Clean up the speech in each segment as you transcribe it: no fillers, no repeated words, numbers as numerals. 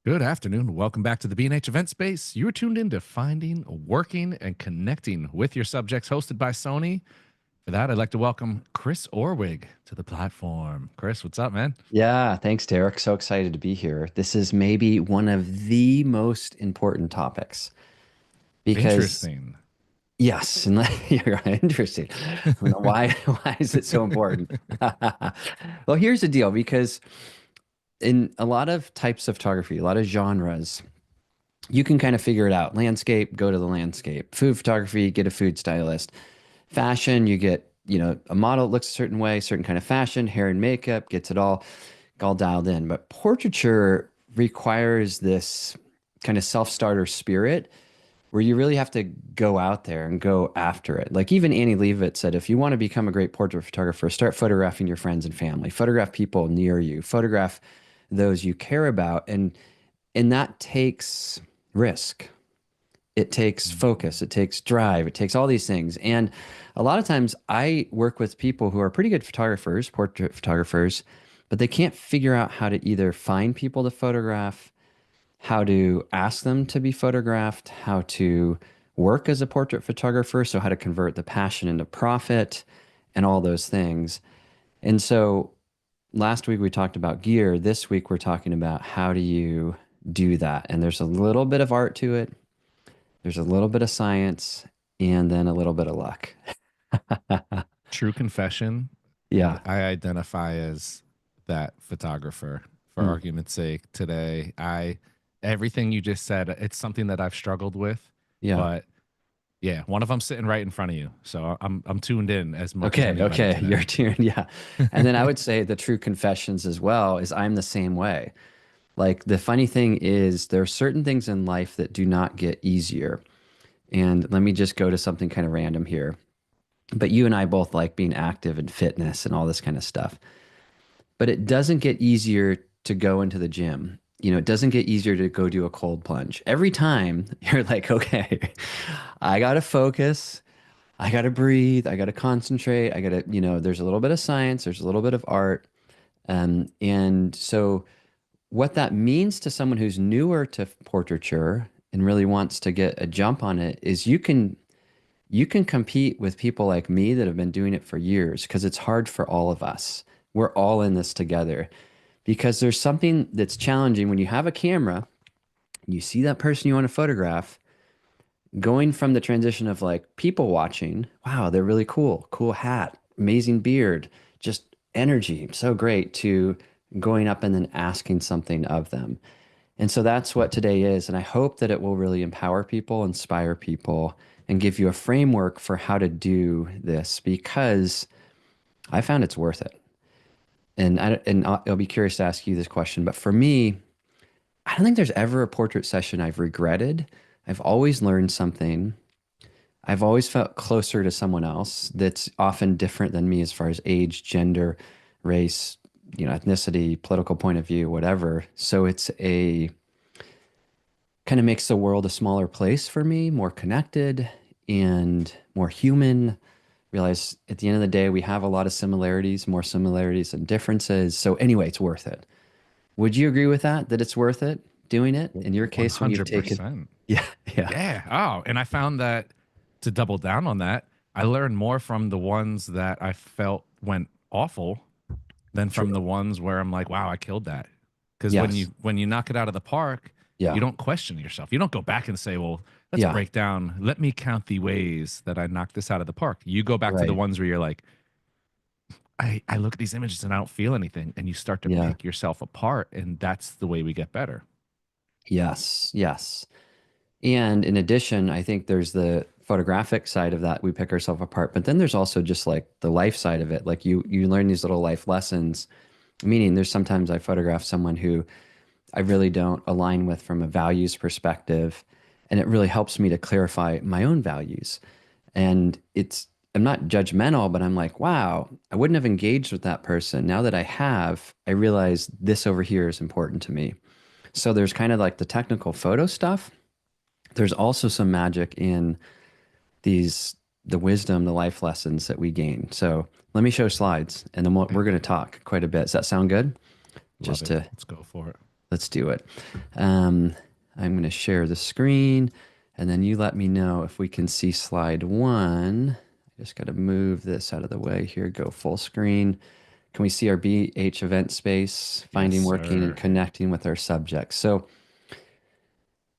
Good afternoon. Welcome back to the B&H event space. You are tuned in to finding, working, and connecting with your subjects, hosted by Sony. For that, I'd like to welcome Chris Orwig to the platform. Chris, what's up, man? Yeah, thanks, Derek. So excited to be here. This is maybe one of the most important topics because, Interesting. yes, and you're right, interesting. Why, why is it so important? Well, here's the deal, because in a lot of types of photography, a lot of genres, you can kind of figure it out. Landscape, go to the landscape. Food photography, get a food stylist. Fashion, you get, a model that looks a certain way, certain kind of fashion, hair and makeup, gets it all dialed in. But portraiture requires this kind of self-starter spirit where you really have to go out there and go after it. Like even Annie Leavitt said, if you want to become a great portrait photographer, start photographing your friends and family, photograph people near you, photograph those you care about. And that takes risk. It takes focus, it takes drive, it takes all these things. And a lot of times I work with people who are pretty good photographers, portrait photographers, but they can't figure out how to either find people to photograph, how to ask them to be photographed, how to work as a portrait photographer, so how to convert the passion into profit and all those things. And so last week we talked about gear. This week we're talking about how do you do that? And there's a little bit of art to it. There's a little bit of science and then a little bit of luck. True confession. Yeah. I identify as that photographer for Mm. argument's sake today. Everything you just said, it's something that I've struggled with, Yeah. but yeah, one of them sitting right in front of you. So I'm tuned in as much as Okay. anybody Okay. today. Your turn. Yeah. And then I would say the true confessions as well is I'm the same way. Like the funny thing is there are certain things in life that do not get easier. And let me just go to something kind of random here. But you and I both like being active and fitness and all this kind of stuff. But it doesn't get easier to go into the gym. It doesn't get easier to go do a cold plunge. Every time you're like, okay, I got to focus. I got to breathe. I got to concentrate. I got to, there's a little bit of science, there's a little bit of art. And so, what that means to someone who's newer to portraiture and really wants to get a jump on it is you can compete with people like me that have been doing it for years because it's hard for all of us. We're all in this together because there's something that's challenging when you have a camera, you see that person you want to photograph, going from the transition of like people watching, wow, they're really cool, cool hat, amazing beard, just energy, so great, to going up and then asking something of them. And so that's what today is. And I hope that it will really empower people, inspire people, and give you a framework for how to do this because I found it's worth it. And I'll be curious to ask you this question. But for me, I don't think there's ever a portrait session I've regretted. I've always learned something. I've always felt closer to someone else that's often different than me as far as age, gender, race, ethnicity, political point of view, whatever. So it's a kind of makes the world a smaller place for me, more connected and more human. Realize at the end of the day, we have a lot of similarities, more similarities than differences. So anyway, it's worth it. Would you agree with that, that it's worth it doing it in your case when you've taken? 100%. Yeah, yeah, Yeah. Oh, and I found that to double down on that, I learned more from the ones that I felt went awful than from the true. ones where I'm like, wow, I killed that. Because when you Yes. when you knock it out of the park, you Yeah, don't question yourself. You don't go back and say, well, let's yeah, break down. Let me count the ways that I knocked this out of the park. You go back to the right. ones where you're like, I look at these images and I don't feel anything. And you start to Yeah, pick yourself apart. And that's the way we get better. yes, yes. And in addition, I think there's the photographic side of that. We pick ourselves apart, but then there's also just like the life side of it. Like you learn these little life lessons. Meaning, there's sometimes I photograph someone who I really don't align with from a values perspective, and it really helps me to clarify my own values. And I'm not judgmental, but I'm like, wow, I wouldn't have engaged with that person. Now that I have, I realize this over here is important to me. So there's kind of like the technical photo stuff. There's also some magic in the wisdom, the life lessons that we gain. So let me show slides and then we're Yeah. going to talk quite a bit. Does that sound good? Love Just it. to, Let's go for it. Let's do it. Um, I'm going to share the screen and then you let me know if we can see slide one. I just got to move this out of the way here, go full screen. Can we see our BH event space, Yes, finding, working, and sir. connecting with our subjects? So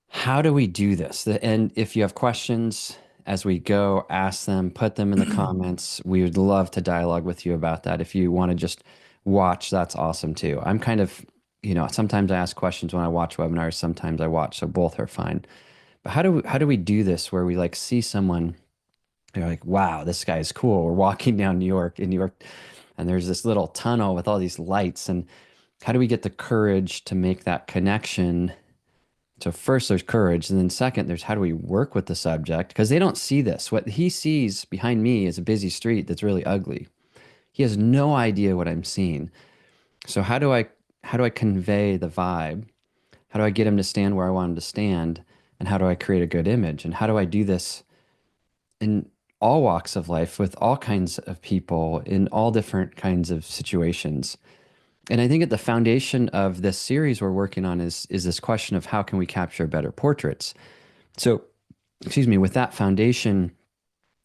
how do we do this? And if you have questions as we go, ask them, put them in the comments. We would love to dialogue with you about that. If you want to just watch, that's awesome too. I'm kind of, sometimes I ask questions when I watch webinars, sometimes I watch, so both are fine. But how do we do this where we like see someone, you're like, wow, this guy is cool. We're walking down New York, and there's this little tunnel with all these lights. And how do we get the courage to make that connection? So first there's courage, and then second there's how do we work with the subject? Because they don't see this. What he sees behind me is a busy street that's really ugly. He has no idea what I'm seeing. So how do I convey the vibe? How do I get him to stand where I want him to stand? And how do I create a good image? And how do I do this in all walks of life with all kinds of people in all different kinds of situations? And I think at the foundation of this series we're working on is this question of how can we capture better portraits? So, excuse me, with that foundation,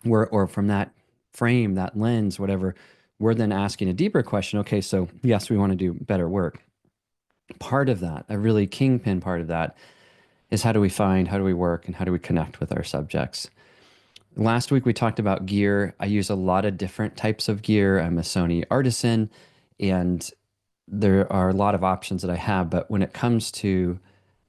or from that frame, that lens, whatever, we're then asking a deeper question. Okay, so yes, we want to do better work. Part of that, a really kingpin part of that, is how do we find, how do we work, and how do we connect with our subjects? Last week we talked about gear. I use a lot of different types of gear. I'm a Sony Artisan, and there are a lot of options that I have, but when it comes to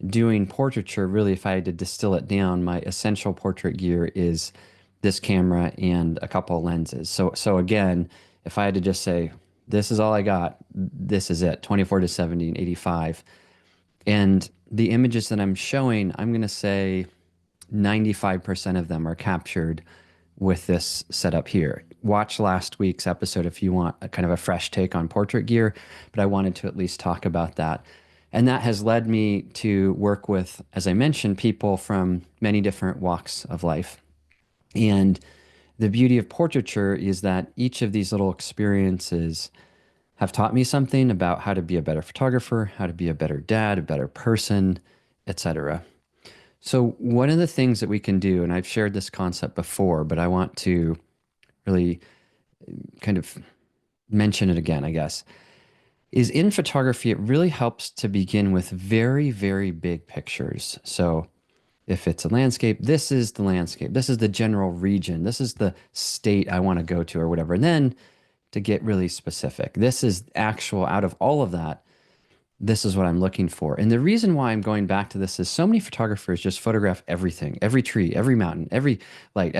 doing portraiture, really, if I had to distill it down, my essential portrait gear is this camera and a couple of lenses. So again, if I had to just say, this is all I got, this is it, 24 to 70 and 85. And the images that I'm showing, I'm going to say 95% of them are captured with this setup here. Watch last week's episode if you want a kind of a fresh take on portrait gear, but I wanted to at least talk about that. And that has led me to work with, as I mentioned, people from many different walks of life. And the beauty of portraiture is that each of these little experiences have taught me something about how to be a better photographer, how to be a better dad, a better person, etc. So one of the things that we can do, and I've shared this concept before, but I want to really kind of mention it again, I guess, is in photography, it really helps to begin with very, very big pictures. So if it's a landscape, this is the landscape. This is the general region. This is the state I want to go to or whatever. And then to get really specific, this is actual out of all of that. This is what I'm looking for. And the reason why I'm going back to this is so many photographers just photograph everything, every tree, every mountain, every light,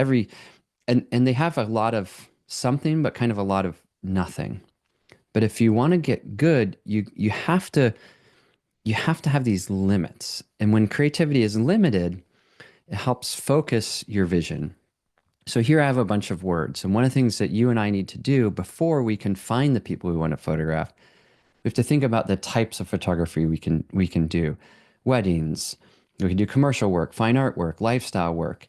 and they have a lot of something, but kind of a lot of nothing. But if you want to get good, you have to have these limits. And when creativity is limited, it helps focus your vision. So here I have a bunch of words. And one of the things that you and I need to do before we can find the people we want to photograph, we have to think about the types of photography we can do. Weddings, we can do commercial work, fine art work, lifestyle work.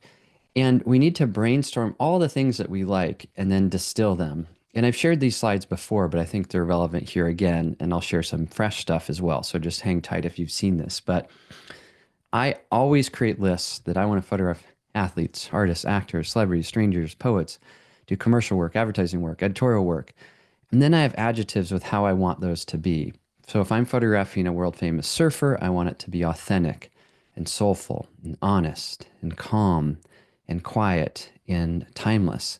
And we need to brainstorm all the things that we like and then distill them. And I've shared these slides before, but I think they're relevant here again, and I'll share some fresh stuff as well. So just hang tight if you've seen this. But I always create lists that I want to photograph athletes, artists, actors, celebrities, strangers, poets, do commercial work, advertising work, editorial work. And then I have adjectives with how I want those to be. So if I'm photographing a world famous surfer, I want it to be authentic and soulful and honest and calm and quiet and timeless.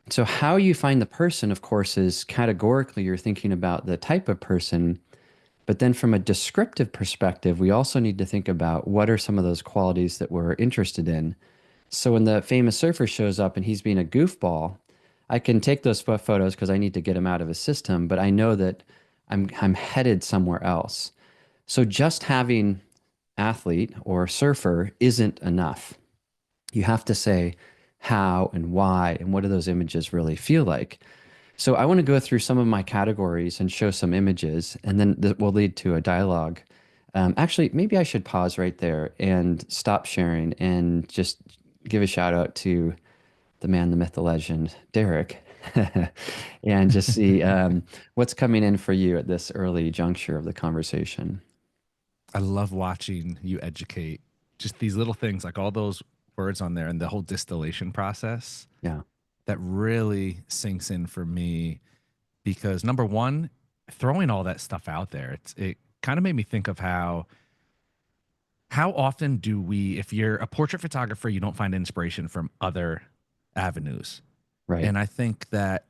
So how you find the person, of course, is categorically you're thinking about the type of person, but then from a descriptive perspective, we also need to think about what are some of those qualities that we're interested in. So when the famous surfer shows up and he's being a goofball, I can take those photos because I need to get him out of his system, but I know that I'm headed somewhere else. So just having athlete or surfer isn't enough. You have to say how and why and what do those images really feel like. So I want to go through some of my categories and show some images, and then that will lead to a dialogue. Actually, maybe I should pause right there and stop sharing and just give a shout out to the man, the myth, the legend, Derek, and just see what's coming in for you at this early juncture of the conversation. I love watching you educate just these little things, like all those words on there and the whole distillation process Yeah. that really sinks in for me because number one, throwing all that stuff out there, it kind of made me think of how often do we, if you're a portrait photographer, you don't find inspiration from other avenues. Right. And I think that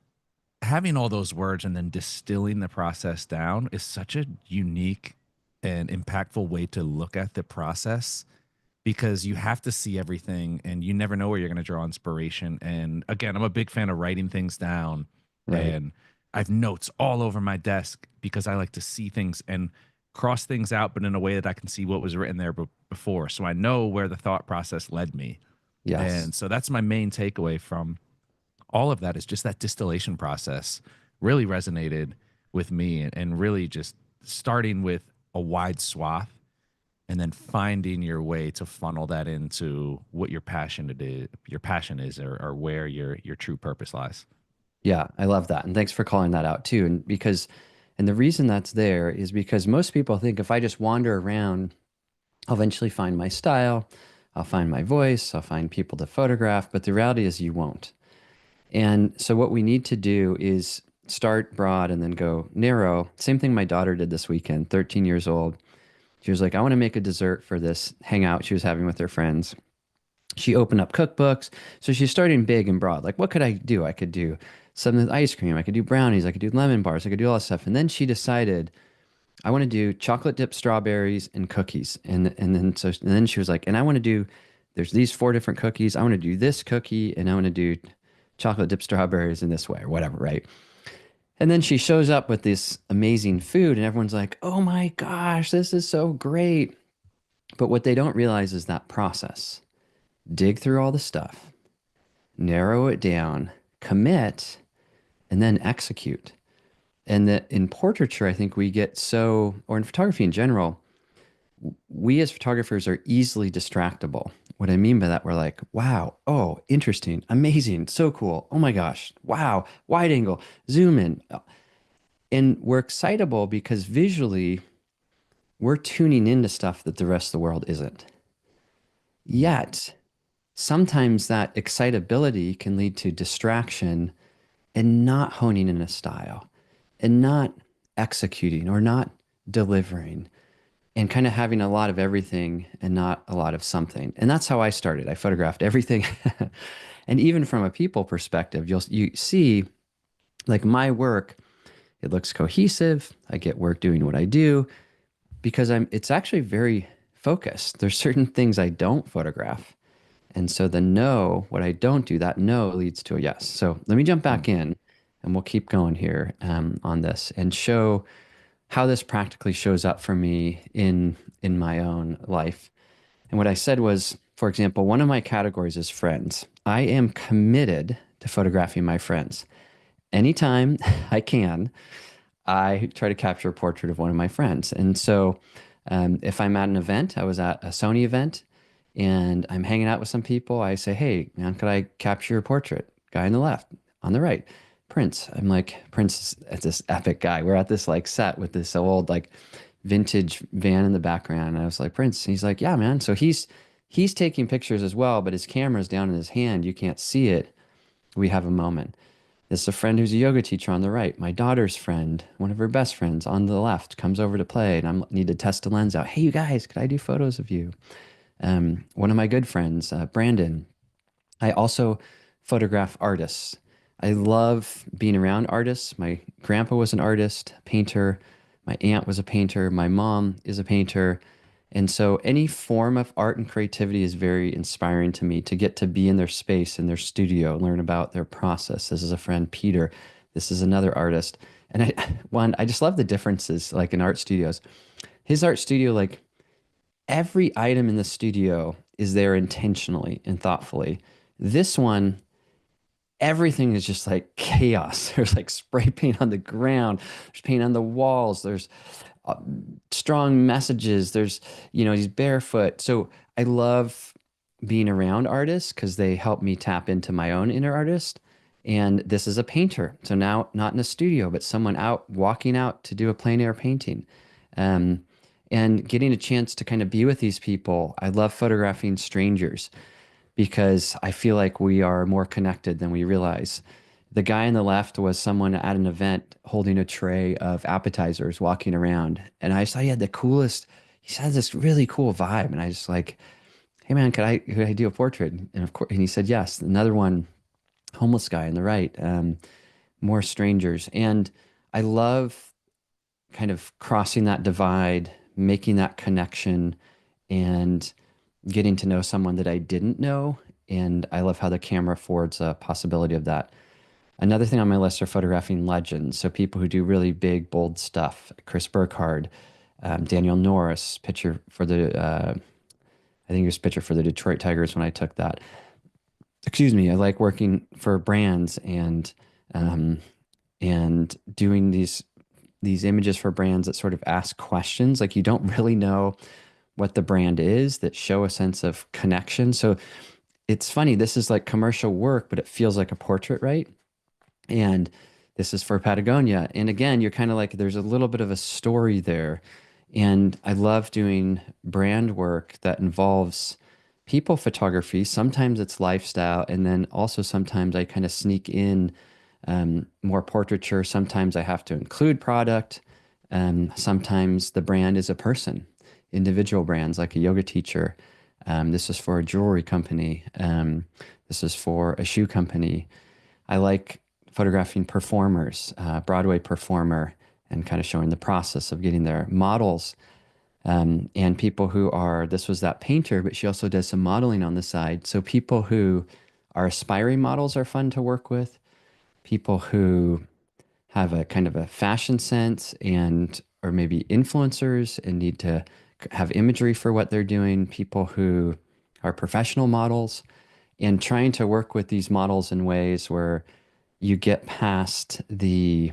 having all those words and then distilling the process down is such a unique and impactful way to look at the process because you have to see everything and you never know where you're going to draw inspiration. And again, I'm a big fan of writing things down, Right. and I have notes all over my desk because I like to see things and cross things out, but in a way that I can see what was written there before. So I know where the thought process led me. Yes. And so that's my main takeaway from all of that is just that distillation process really resonated with me and really just starting with a wide swath and then finding your way to funnel that into what your passion is or where your true purpose lies. Yeah, I love that. And thanks for calling that out too. And the reason that's there is because most people think if I just wander around, I'll eventually find my style, I'll find my voice, I'll find people to photograph, but the reality is you won't. And so what we need to do is start broad and then go narrow. Same thing my daughter did this weekend, 13 years old. She was like, I want to make a dessert for this hangout she was having with her friends. She opened up cookbooks. So she's starting big and broad. Like, what could I do? I could do some of the ice cream. I could do brownies. I could do lemon bars. I could do all that stuff. And then she decided, I want to do chocolate dipped strawberries and cookies. And then she was like, and I want to do, there's these four different cookies. I want to do this cookie and I want to do chocolate dipped strawberries in this way or whatever, right? And then she shows up with this amazing food and everyone's like, oh my gosh, this is so great. But what they don't realize is that process. Dig through all the stuff, narrow it down, commit, and then execute. And that in portraiture, I think we get so, or in photography in general, we as photographers are easily distractible. What I mean by that, we're like, wow, oh, interesting, amazing, so cool. Oh my gosh, wow, wide angle, zoom in. And we're excitable because visually we're tuning into stuff that the rest of the world isn't. Yet, sometimes that excitability can lead to distraction and not honing in a style and not executing or not delivering and kind of having a lot of everything and not a lot of something. And that's how I started. I photographed everything. And even from a people perspective, you see like my work, it looks cohesive. I get work doing what I do because it's actually very focused. There's certain things I don't photograph. And so the no, what I don't do, that no leads to a yes. So let me jump back in and we'll keep going here on this and show how this practically shows up for me in my own life. And what I said was, for example, one of my categories is friends. I am committed to photographing my friends. Anytime I can, I try to capture a portrait of one of my friends. And so if I'm at an event, I was at a Sony event and I'm hanging out with some people, I say, hey, man, could I capture your portrait? Guy on the left, on the right, Prince. I'm like, Prince is this epic guy. We're at this like set with this old like vintage van in the background. And I was like, Prince. He's like, yeah, man. So he's taking pictures as well, but his camera's down in his hand. You can't see it. We have a moment. This is a friend who's a yoga teacher on the right. My daughter's friend, one of her best friends on the left, comes over to play, and I need to test a lens out. Hey, you guys, could I do photos of you? One of my good friends, Brandon. I also photograph artists. I love being around artists. My grandpa was an artist, painter. My aunt was a painter. My mom is a painter. And so any form of art and creativity is very inspiring to me to get to be in their space, in their studio, learn about their process. This is a friend, Peter. This is another artist. And I just love the differences like in art studios. His art studio, like every item in the studio is there intentionally and thoughtfully. This one, everything is just like chaos. There's like spray paint on the ground, there's paint on the walls, there's strong messages, there's, he's barefoot. So I love being around artists because they help me tap into my own inner artist. And this is a painter. So now not in a studio, but someone out walking out to do a plein air painting. Um, and getting a chance to kind of be with these people. I love photographing strangers because I feel like we are more connected than we realize. The guy on the left was someone at an event holding a tray of appetizers walking around. And I saw he had the coolest, he had this really cool vibe. And I just like, hey man, could I do a portrait? And of course, and he said yes. Another one, homeless guy on the right, more strangers. And I love kind of crossing that divide, making that connection, and getting to know someone that I didn't know. And I love how the camera affords a possibility of that. Another thing on my list are photographing legends. So people who do really big, bold stuff. Chris Burkhardt, Daniel Norris, picture for the, I think it was picture for the Detroit Tigers when I took that. Excuse me. I like working for brands um, and doing these images for brands that sort of ask questions. Like you don't really know what the brand is that show a sense of connection. So it's funny. This is like commercial work, but it feels like a portrait, right? And this is for Patagonia. And again, you're kind of like, there's a little bit of a story there. And I love doing brand work that involves people photography. Sometimes it's lifestyle. And then also sometimes I kind of sneak in more portraiture. Sometimes I have to include product. Sometimes the brand is a person, individual brands like a yoga teacher. This is for a jewelry company. This is for a shoe company. I like photographing performers, Broadway performer, and kind of showing the process of getting there. Models, and people who are, this was that painter, but she also does some modeling on the side. So people who are aspiring models are fun to work with. People who have a kind of a fashion sense and or maybe influencers and need to have imagery for what they're doing. People who are professional models and trying to work with these models in ways where you get past the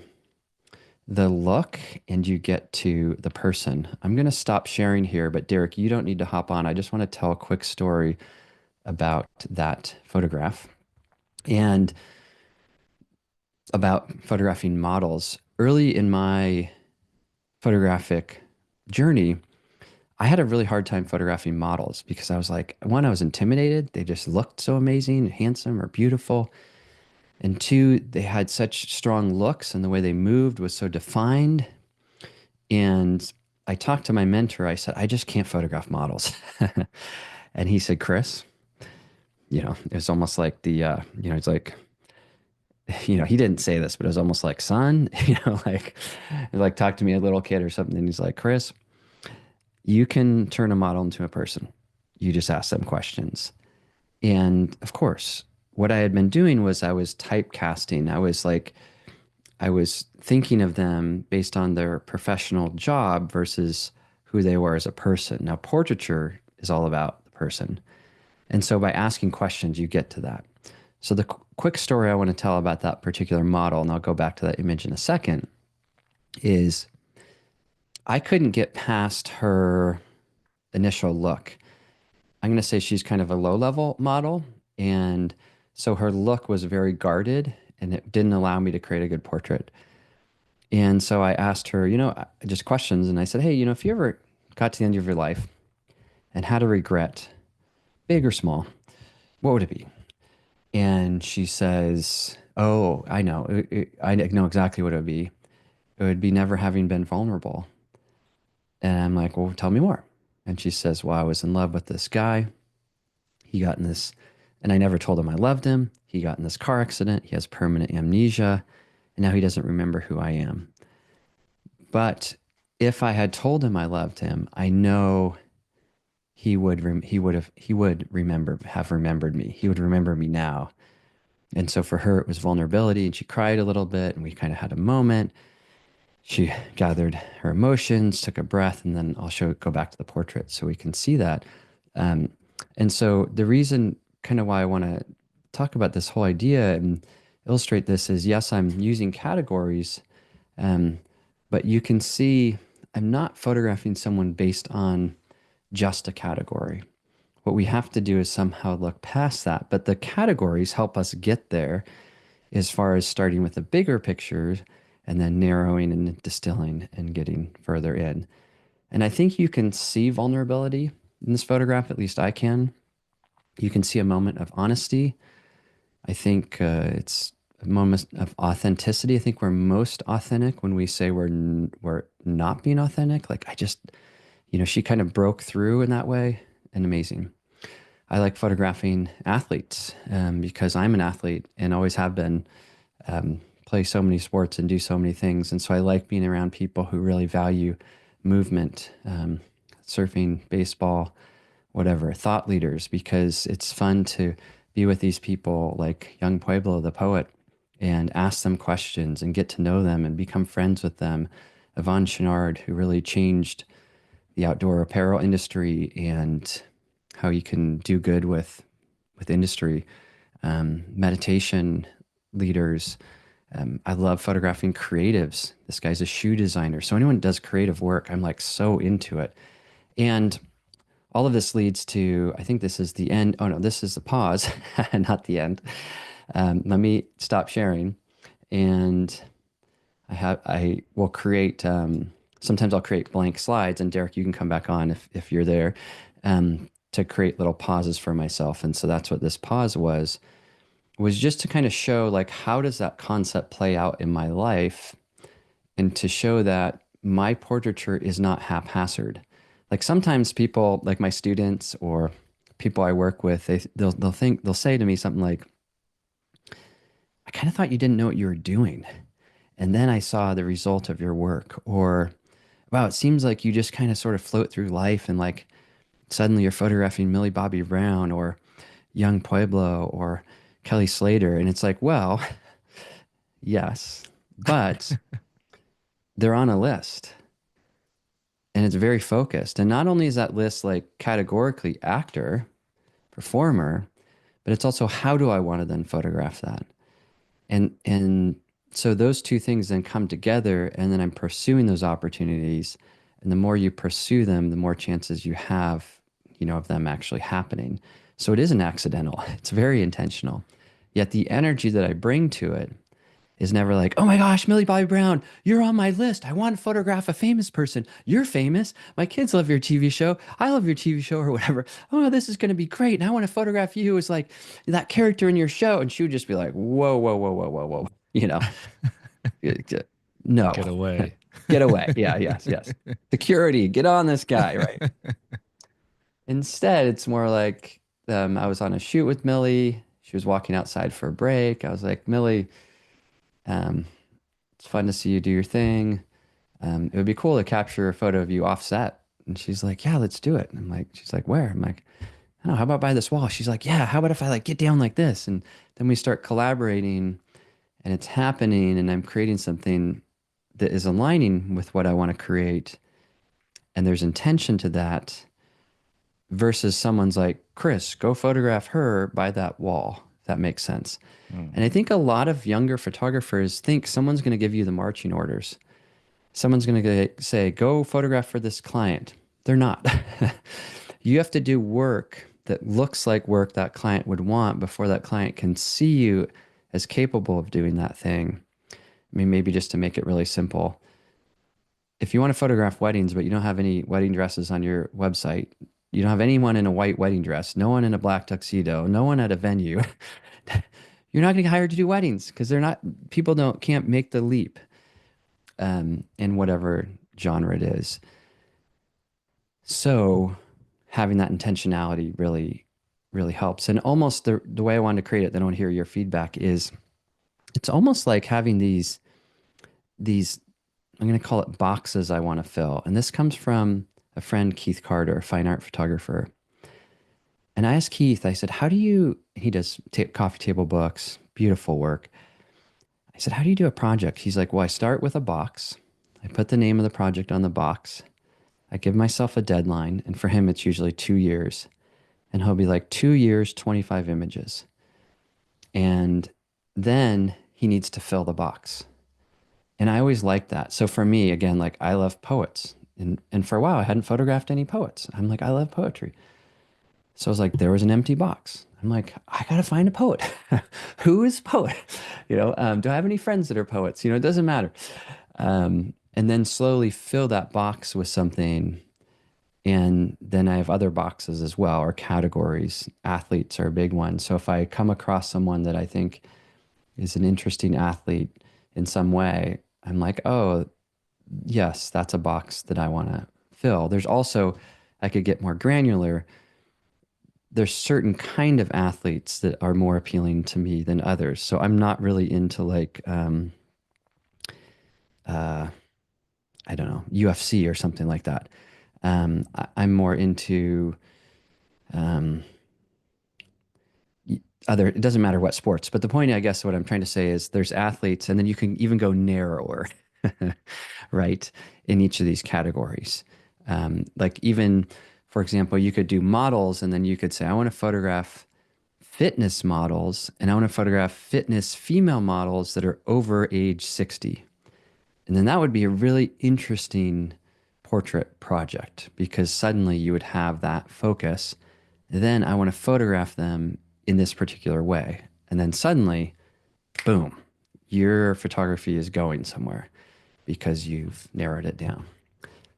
look and you get to the person. I'm going to stop sharing here, but Derek, you don't need to hop on. I just want to tell a quick story about that photograph and about photographing models. Early in my photographic journey, I had a really hard time photographing models because I was like, one, I was intimidated. They just looked so amazing, handsome, or beautiful. And two, they had such strong looks and the way they moved was so defined. And I talked to my mentor. I said, I just can't photograph models. And he said, Chris, it was almost like it's like, he didn't say this, but it was almost like, son, like talk to me a little kid or something. And he's like, Chris, you can turn a model into a person. You just ask them questions. And of course, what I had been doing was I was typecasting. I was thinking of them based on their professional job versus who they were as a person. Now, portraiture is all about the person. And so by asking questions, you get to that. So the quick story I want to tell about that particular model, and I'll go back to that image in a second, is I couldn't get past her initial look. I'm going to say she's kind of a low-level model, and so her look was very guarded, and it didn't allow me to create a good portrait. And so I asked her, just questions, and I said, hey, if you ever got to the end of your life and had a regret, big or small, what would it be? And she says, oh, I know. I know exactly what it would be. It would be never having been vulnerable. And I'm like, well, tell me more. And she says, well, I was in love with this guy. He got in this, and I never told him I loved him. He got in this car accident. He has permanent amnesia, and now he doesn't remember who I am. But if I had told him I loved him, I know he would have remembered me. He would remember me now. And so for her, it was vulnerability, and she cried a little bit, and we kind of had a moment. She gathered her emotions, took a breath, and then go back to the portrait so we can see that. And so the reason kind of why I want to talk about this whole idea and illustrate this is, yes, I'm using categories, but you can see I'm not photographing someone based on just a category. What we have to do is somehow look past that. But the categories help us get there as far as starting with the bigger pictures and then narrowing and distilling and getting further in. And I think you can see vulnerability in this photograph, at least I can. You can see a moment of honesty. I think it's a moment of authenticity. I think we're most authentic when we say we're not being authentic. Like I just, she kind of broke through in that way, and amazing. I like photographing athletes because I'm an athlete and always have been. Play so many sports and do so many things, and so I like being around people who really value movement, surfing, baseball, whatever, thought leaders, because it's fun to be with these people like young Pueblo, the poet, and ask them questions and get to know them and become friends with them. Yvonne Chouinard, who really changed the outdoor apparel industry and how you can do good with industry. Meditation leaders. I love photographing creatives. This guy's a shoe designer. So anyone who does creative work, I'm like so into it. And all of this leads to, I think this is the end. Oh no, this is the pause, not the end. Let me stop sharing. And I will create, sometimes I'll create blank slides, and Derek, you can come back on if you're there, to create little pauses for myself. And so that's what this pause was just to kind of show like, how does that concept play out in my life? And to show that my portraiture is not haphazard. Like sometimes people, like my students or people I work with, they'll say to me something like, I kind of thought you didn't know what you were doing. And then I saw the result of your work. Or, wow, it seems like you just kind of sort of float through life and like suddenly you're photographing Millie Bobby Brown or young Pueblo or Kelly Slater. And it's like, well, yes, but they're on a list and it's very focused. And not only is that list like categorically actor, performer, but it's also how do I want to then photograph that? And so those two things then come together, and then I'm pursuing those opportunities. And the more you pursue them, the more chances you have, of them actually happening. So it isn't accidental. It's very intentional. Yet the energy that I bring to it is never like, oh my gosh, Millie Bobby Brown, you're on my list. I want to photograph a famous person. You're famous. My kids love your TV show. I love your TV show or whatever. Oh, this is going to be great. And I want to photograph you as like that character in your show. And she would just be like, whoa, whoa, whoa, whoa, whoa, whoa. No, Get away. get away. Yeah, yes, yes. Security, get on this guy, right? Instead, it's more like I was on a shoot with Millie. She was walking outside for a break. I was like, Millie, it's fun to see you do your thing. It would be cool to capture a photo of you offset. And she's like, yeah, let's do it. And she's like, where? I'm like, I don't know, how about by this wall? She's like, yeah, how about if I like get down like this? And then we start collaborating and it's happening and I'm creating something that is aligning with what I want to create. And there's intention to that versus someone's like, Chris, go photograph her by that wall. If that makes sense. And I think a lot of younger photographers think someone's going to give you the marching orders. Someone's going to say, go photograph for this client. They're not. You have to do work that looks like work that client would want before that client can see you as capable of doing that thing. I mean, maybe just to make it really simple. If you want to photograph weddings, but you don't have any wedding dresses on your website, you don't have anyone in a white wedding dress, no one in a black tuxedo, no one at a venue, you're not going to get hired to do weddings because people can't make the leap in whatever genre it is. So having that intentionality really, really helps. And almost the way I wanted to create it, then I want to hear your feedback, is it's almost like having these, I'm going to call it boxes I want to fill. And this comes from a friend, Keith Carter, a fine art photographer. And I asked Keith, I said, he does coffee table books, beautiful work. I said, how do you do a project? He's like, well, I start with a box. I put the name of the project on the box. I give myself a deadline. And for him, it's usually 2 years. And he'll be like, 2 years, 25 images. And then he needs to fill the box. And I always like that. So for me, again, like I love poets. And for a while, I hadn't photographed any poets. I'm like, I love poetry. So I was like, there was an empty box. I'm like, I got to find a poet. Who is a poet? Do I have any friends that are poets? It doesn't matter. And and then slowly fill that box with something. And then I have other boxes as well, or categories. Athletes are a big one. So if I come across someone that I think is an interesting athlete in some way, I'm like, oh, yes, that's a box that I want to fill. There's also, I could get more granular. There's certain kind of athletes that are more appealing to me than others. So I'm not really into like, uh, I don't know, UFC or something like that. I'm more into um, other, it doesn't matter what sports, but the point, I guess, what I'm trying to say is there's athletes, and then you can even go narrower, right, in each of these categories. Like, even, for example, you could do models, and then you could say, I want to photograph fitness models, and I want to photograph fitness female models that are over age 60. And then that would be a really interesting portrait project, because suddenly you would have that focus. Then I want to photograph them in this particular way. And then suddenly, boom, your photography is going somewhere because you've narrowed it down.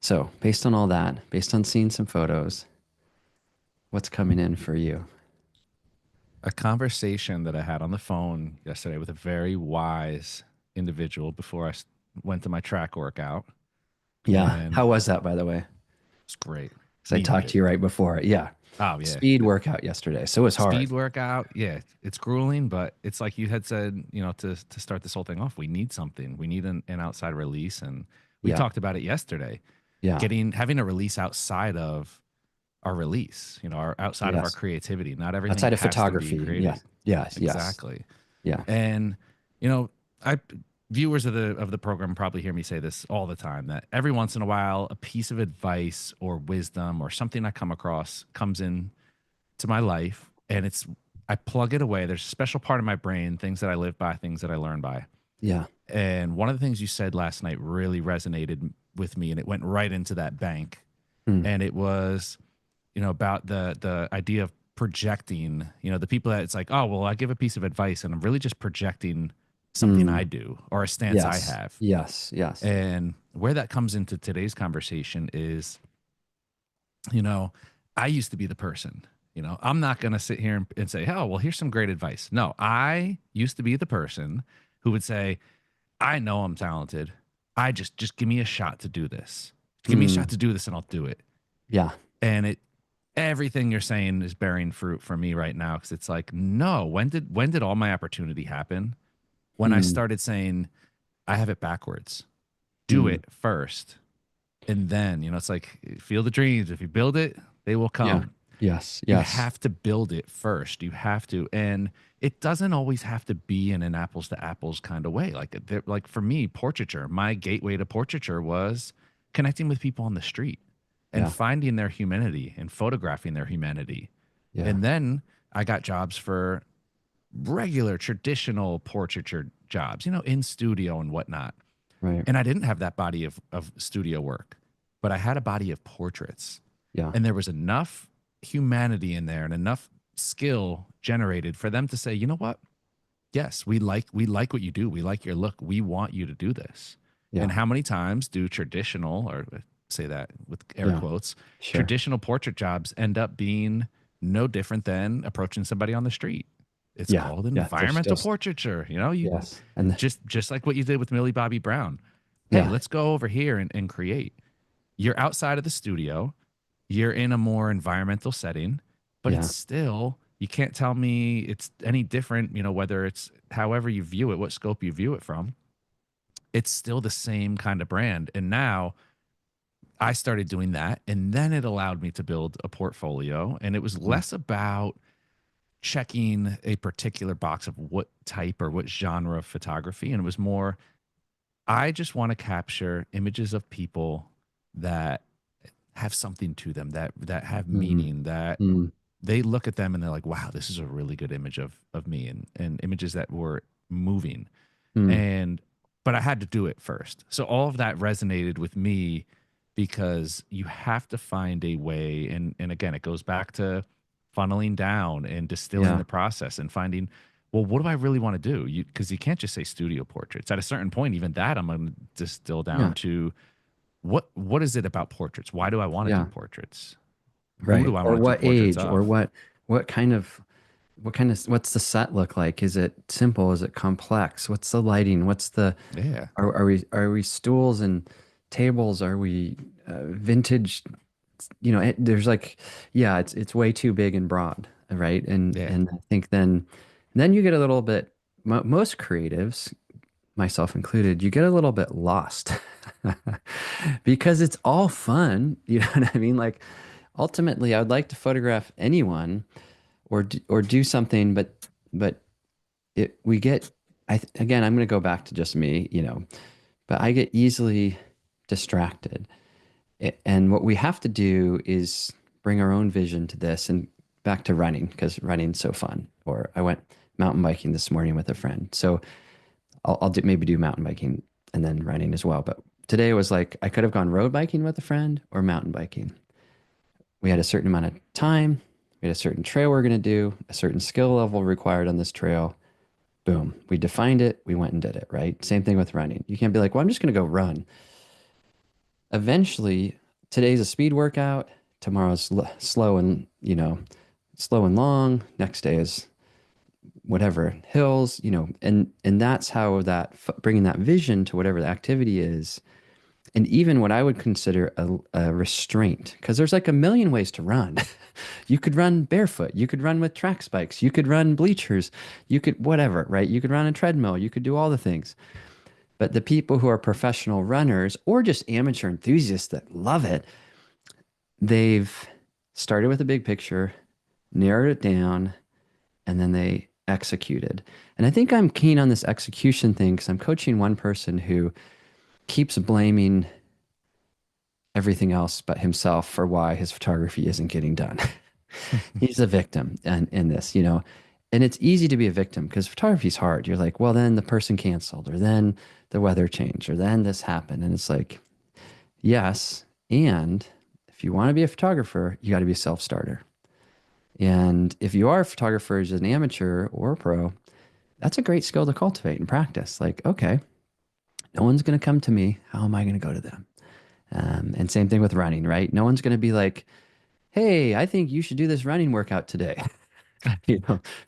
So, based on all that, based on seeing some photos, what's coming in for you? A conversation that I had on the phone yesterday with a very wise individual before went to my track workout, Yeah. and How was that, by the way? it's great. Because I Needed talked it. to you right before. Yeah. Oh yeah, Speed workout yesterday. So it was hard. speed workout. Yeah, it's grueling, but it's like you had said, to start this whole thing off, we need something. We need an outside release, and we Yeah. talked about it yesterday. Yeah. Having a release outside of our release, our outside of our Yes. creativity. Not everything Outside of has to be photography. Yeah. created. Yes. Yes. Exactly. Yeah. And I viewers of the program probably hear me say this all the time, that every once in a while a piece of advice or wisdom or something I come across comes in to my life, and I plug it away. There's a special part of my brain, things that I live by, things that I learn by. Yeah. And one of the things you said last night really resonated with me, and it went right into that bank. Mm. And it was, about the idea of projecting, the people that it's like, oh, well, I give a piece of advice and I'm really just projecting something I Mm. do or a stance I Yes. have. Yes. Yes. And where that comes into today's conversation is, you know, I used to be the person, I'm not going to sit here and say, oh, well, here's some great advice. No, I used to be the person who would say, I know I'm talented. I just give me a shot to do this. Give me a Mm. shot to do this and I'll do it. Yeah. And everything you're saying is bearing fruit for me right now. Cause it's like, no, when did all my opportunity happen? When I Mm. started saying, I have it backwards, do Mm. it first. And then, it's like, feel the dreams. If you build it, they will Yeah. come. Yes. You Yes. have to build it first. You have to. And it doesn't always have to be in an apples to apples kind of way. Like for me, portraiture, my gateway to portraiture was connecting with people on the street and Yeah. finding their humanity and photographing their humanity. Yeah. And then I got jobs for regular traditional portraiture jobs, in studio and whatnot. Right. And I didn't have that body of studio work, but I had a body of portraits. Yeah. And there was enough humanity in there and enough skill generated for them to say, you know what? Yes, we like what you do. We like your look. We want you to do this. Yeah. And how many times do traditional, or say that with air Yeah. quotes, Sure. traditional portrait jobs end up being no different than approaching somebody on the street? It's Yeah. called Yeah. They're environmental still, portraiture. You yes. And just like what you did with Millie Bobby Brown. Hey, yeah. let's go over here and create. You're outside of the studio. You're in a more environmental setting, but Yeah. it's still, you can't tell me it's any different, whether it's however you view it, what scope you view it from. It's still the same kind of brand. And now I started doing that. And then it allowed me to build a portfolio. And it was Mm. less about checking a particular box of what type or what genre of photography. And it was more, I just want to capture images of people that have something to them, that have Mm. meaning, that Mm. they look at them and they're like, wow, this is a really good image of me, and images that were moving. Mm. And but I had to do it first. So all of that resonated with me because you have to find a way, and again, it goes back to funneling down and distilling Yeah. the process and finding well, what do I really want to do? Because you can't just say studio portraits. At a certain point, even that I'm going to distill down Yeah. to what is it about portraits? Why do I want to do Yeah. portraits? Who Right. do I Or want to do what portraits age or of? what kind of what's the set look like? Is it simple? Is it complex? What's the lighting? What's the Yeah, are we stools and tables? Are we vintage? There's like, yeah, it's way too big and broad, right? yeah. And I think then you get a little bit most creatives, myself included, you get a little bit lost because it's all fun. You know what I mean? Like ultimately, I would like to photograph anyone or do something, but we get again, I'm going to go back to just me, but I get easily distracted. And what we have to do is bring our own vision to this and back to running because running's so fun. Or I went mountain biking this morning with a friend. So maybe do mountain biking and then running as well. But today was like I could have gone road biking with a friend or mountain biking. We had a certain amount of time. We had a certain trail we're going to do, a certain skill level required on this trail. Boom. We defined it. We went and did it, right? Same thing with running. You can't be like, well, I'm just going to go run. Eventually, today's a speed workout. Tomorrow's slow and, slow and long. Next day is whatever hills, and that's how bringing that vision to whatever the activity is. And even what I would consider a restraint, because there's like a million ways to run. You could run barefoot. You could run with track spikes. You could run bleachers. You could whatever, right? You could run a treadmill. You could do all the things. But the people who are professional runners or just amateur enthusiasts that love it, they've started with a big picture, narrowed it down, and then they executed. And I think I'm keen on this execution thing because I'm coaching one person who keeps blaming everything else but himself for why his photography isn't getting done. He's a victim in this, and it's easy to be a victim because photography is hard. You're like, well, then the person canceled, or then the weather changed, or then this happened. And it's like, yes. And if you want to be a photographer, you got to be a self-starter. And if you are a photographer as an amateur or a pro, that's a great skill to cultivate and practice. Like, okay, no one's going to come to me. How am I going to go to them? And same thing with running, right? No one's going to be like, hey, I think you should do this running workout today.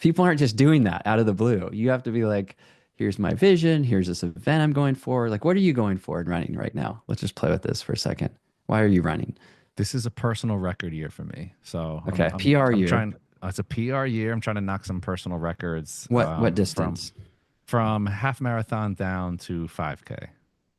People aren't just doing that out of the blue. You have to be like, here's my vision. Here's this event I'm going for. Like, what are you going for in running right now? Let's just play with this for a second. Why are you running? This is a personal record year for me. So Okay, PR I'm year. trying. It's a PR year. I'm trying to knock some personal records. What distance? From half marathon down to 5K.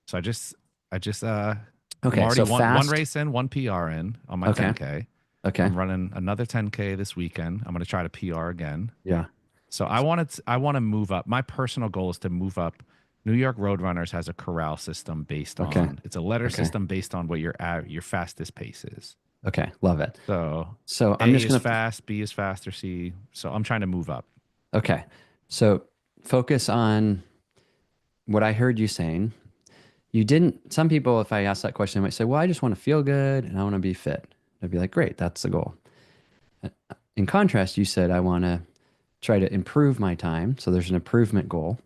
So I'm Okay, already so one fast. race in, one PR in on my Okay, 10K. okay, I'm running another 10K this weekend. I'm going to try to PR again. yeah, So I want to move up. My personal goal is to move up. New York Roadrunners has a corral system based okay, on it's a letter okay, system based on what your fastest pace is. okay. Love it. So So I'm A just is gonna. fast, B is faster, C. So I'm trying to move up. Okay, so focus on what I heard you saying. You didn't. Some people, if I ask that question, might say, "Well, I just want to feel good and I want to be fit." I'd be like, "Great, that's the goal." In contrast, you said, "I want to try to improve my time." So there's an improvement goal.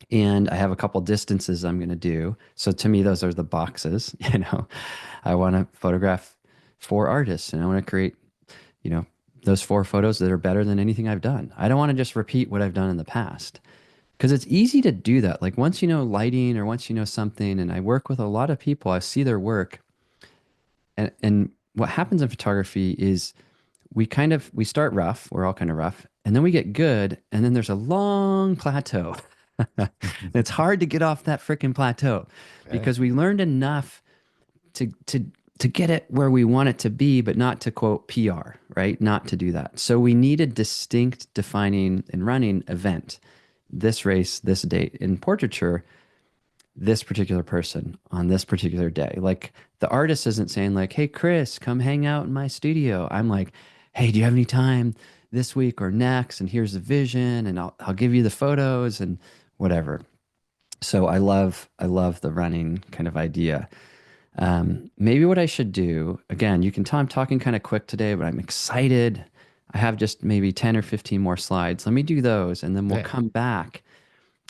And I have a couple distances I'm going to do. So to me, those are the boxes. I want to photograph 4 artists and I want to create, you know, those 4 photos that are better than anything I've done. I don't want to just repeat what I've done in the past because it's easy to do that. Like once you know lighting or once you know something, and I work with a lot of people, I see their work. And what happens in photography is we start rough, we're all kind of rough, and then we get good, and then there's a long plateau. It's hard to get off that freaking plateau Okay. because we learned enough to to to get it where we want it to be, but not to quote PR, right? Not to do that. So we need a distinct defining and running event. This race, this date. In portraiture, this particular person on this particular day. Like the artist isn't saying like, "Hey Chris, come hang out in my studio." I'm like, "Hey, do you have any time this week or next? And here's the vision, and I'll give you the photos and whatever." So I love the running kind of idea. Maybe what I should do, again, you can tell I'm talking kind of quick today, but I'm excited. I have just maybe 10 or 15 more slides. Let me do those, and then we'll Yeah. come back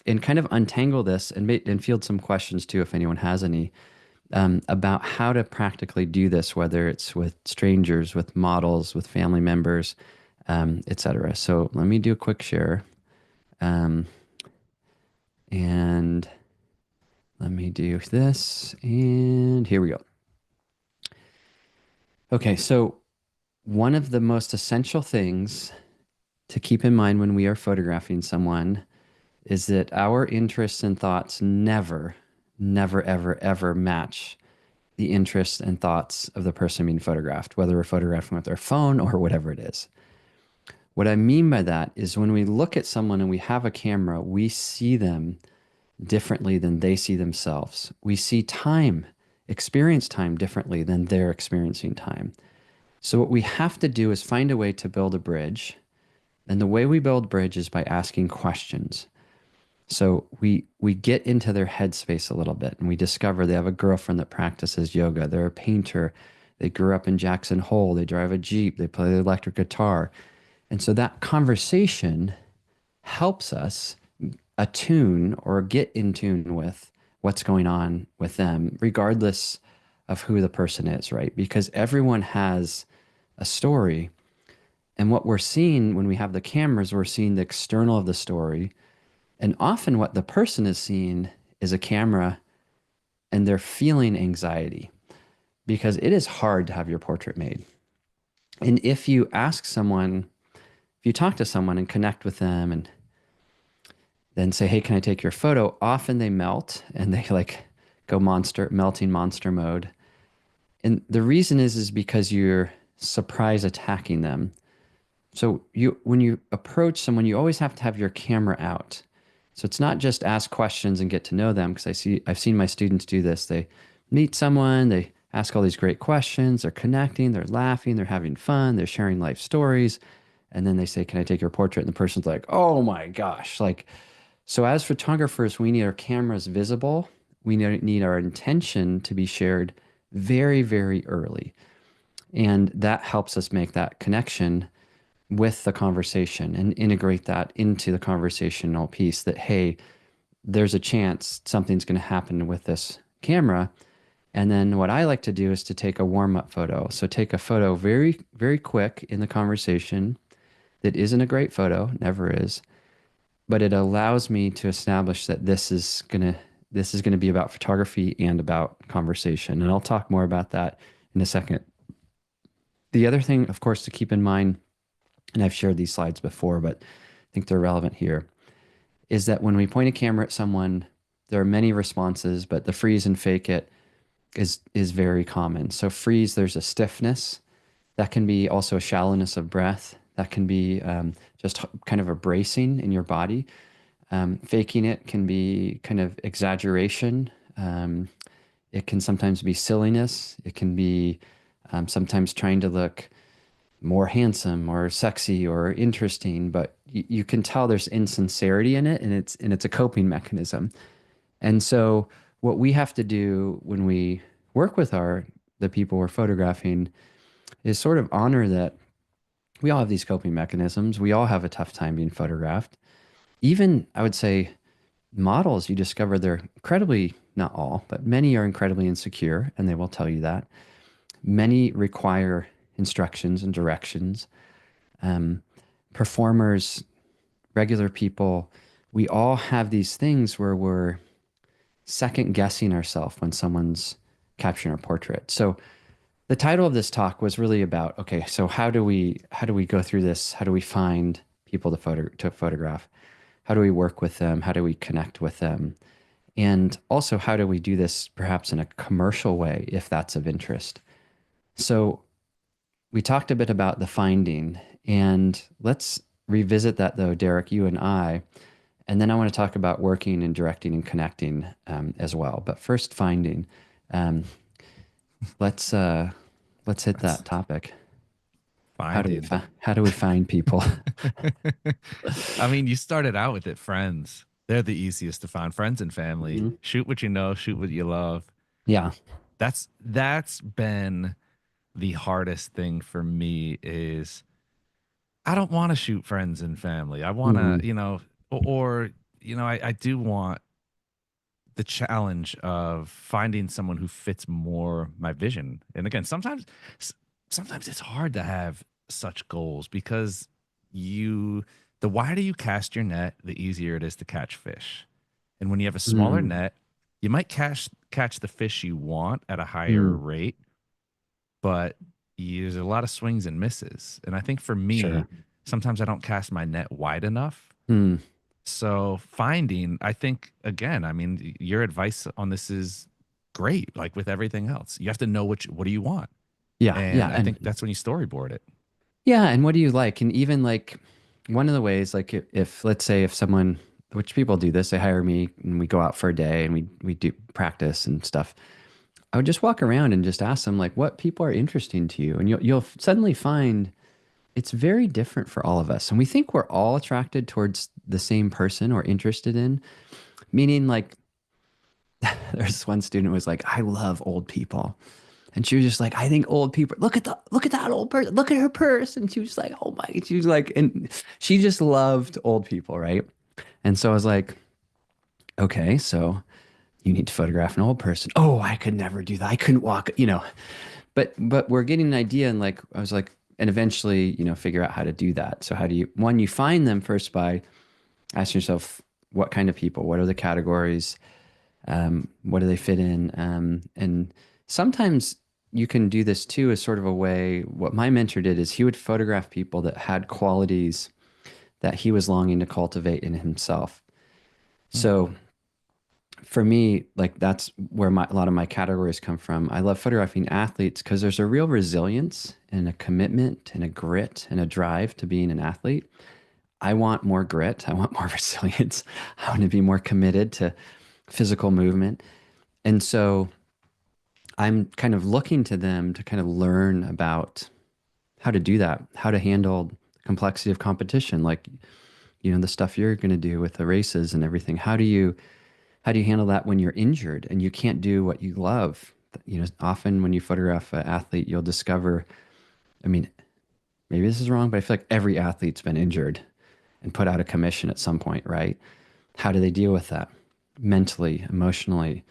and kind of untangle this and field some questions too, if anyone has any, about how to practically do this, whether it's with strangers, with models, with family members, etc. So let me do a quick share. Um, and let me do this. And here we go. Okay, so one of the most essential things to keep in mind when we are photographing someone is that our interests and thoughts never, never, ever, ever match the interests and thoughts of the person being photographed, whether we're photographing with our phone or whatever it is. What I mean by that is when we look at someone and we have a camera, we see them differently than they see themselves. We see time, experience time differently than they're experiencing time. So what we have to do is find a way to build a bridge. And the way we build bridge is by asking questions. So we get into their headspace a little bit and we discover they have a girlfriend that practices yoga. They're a painter. They grew up in Jackson Hole. They drive a Jeep. They play the electric guitar. And so that conversation helps us attune or get in tune with what's going on with them, regardless of who the person is, right? Because everyone has a story. And what we're seeing when we have the cameras, we're seeing the external of the story. And often what the person is seeing is a camera and they're feeling anxiety because it is hard to have your portrait made. And if you ask someone, if you talk to someone and connect with them and then say, hey, can I take your photo? Often they melt and they like go melting monster mode. And the reason is because you're surprise attacking them. So when you approach someone, you always have to have your camera out. So it's not just ask questions and get to know them, because I've seen my students do this. They meet someone, they ask all these great questions, they're connecting, they're laughing, they're having fun, they're sharing life stories, and then they say, "Can I take your portrait?" And the person's like, "Oh my gosh!" Like, so as photographers, we need our cameras visible. We need our intention to be shared very, very early, and that helps us make that connection with the conversation and integrate that into the conversational piece that, hey, there's a chance something's going to happen with this camera. And then what I like to do is to take a warm-up photo. So take a photo very, very quick in the conversation that isn't a great photo, never is, but it allows me to establish that this is gonna be about photography and about conversation. And I'll talk more about that in a second. The other thing, of course, to keep in mind, and I've shared these slides before, but I think they're relevant here, is that when we point a camera at someone, there are many responses, but the freeze and fake it is very common. So freeze, there's a stiffness. That can be also a shallowness of breath. That can be just kind of a bracing in your body. Faking it can be kind of exaggeration. It can sometimes be silliness. It can be sometimes trying to look more handsome or sexy or interesting, but you can tell there's insincerity in it, and it's a coping mechanism. And so what we have to do when we work with the people we're photographing is sort of honor that we all have these coping mechanisms. We all have a tough time being photographed. Even, I would say, models, you discover they're incredibly, not all, but many are incredibly insecure, and they will tell you that. Many require instructions and directions. Performers, regular people, we all have these things where we're second guessing ourselves when someone's capturing our portrait. So the title of this talk was really about, okay, so how do we go through this? How do we find people to photograph? How do we work with them? How do we connect with them? And also, how do we do this perhaps in a commercial way if that's of interest? So we talked a bit about the finding, and let's revisit that though, Derek, you and I, and then I want to talk about working and directing and connecting as well. But first, finding. Um, let's hit That's that topic. finding. How do we find people? I mean, you started out with it, friends. They're the easiest to find. Friends and family. Mhm. Shoot what you know, shoot what you love. Yeah. That's been the hardest thing for me is I don't want to shoot friends and family. I want to, Mm, I do want the challenge of finding someone who fits more my vision. And again, s- sometimes it's hard to have such goals because you, the wider you cast your net, the easier it is to catch fish. And when you have a smaller mm, net, you might catch the fish you want at a higher mm, rate, but there's a lot of swings and misses. And I think for me, sure. sometimes I don't cast my net wide enough. Mm, So finding, I think again, I mean, your advice on this is great. Like with everything else, you have to know what do you want, yeah, yeah, and I think and that's when you storyboard it. yeah, and what do you like? And even like one of the ways, like if let's say if someone, which people do this, they hire me and we go out for a day and we do practice and stuff. I would just walk around and just ask them like what people are interesting to you, and you'll suddenly find it's very different for all of us. And we think we're all attracted towards the same person or interested in, meaning like there's one student who was like, I love old people. And she was just like, I think old people, look at that old person, look at her purse. And she was like, oh my, she was like, and she just loved old people, right? And so I was like, okay, so you need to photograph an old person. Oh, I could never do that. I couldn't walk, but we're getting an idea. And like, I was like, and eventually, figure out how to do that. So how do you, one, you find them first by asking yourself, what kind of people, what are the categories? What do they fit in? And sometimes you can do this too as sort of a way. What my mentor did is he would photograph people that had qualities that he was longing to cultivate in himself. Hmm. So for me, like that's where a lot of my categories come from. I love photographing athletes because there's a real resilience and a commitment and a grit and a drive to being an athlete. I want more grit. I want more resilience. I want to be more committed to physical movement. And so I'm kind of looking to them to kind of learn about how to do that, how to handle the complexity of competition, like the stuff you're going to do with the races and everything. How do you handle that when you're injured and you can't do what you love? Often when you photograph an athlete, you'll discover, I mean, maybe this is wrong, but I feel like every athlete's been injured and put out of commission at some point, right? How do they deal with that mentally, emotionally,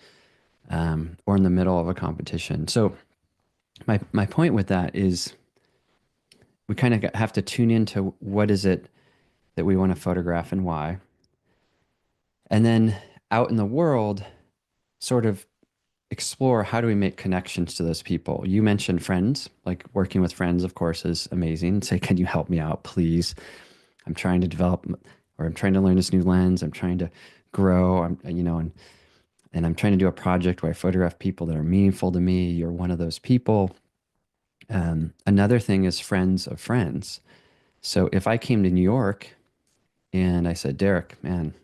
or in the middle of a competition? So my point with that is we kind of have to tune into what is it that we want to photograph and why. And then out in the world, sort of explore how do we make connections to those people. You mentioned friends, like working with friends, of course, is amazing. Say, can you help me out, please? I'm trying to develop, or I'm trying to learn this new lens. I'm trying to grow. And I'm trying to do a project where I photograph people that are meaningful to me. You're one of those people. Another thing is friends of friends. So if I came to New York and I said, Derek, man,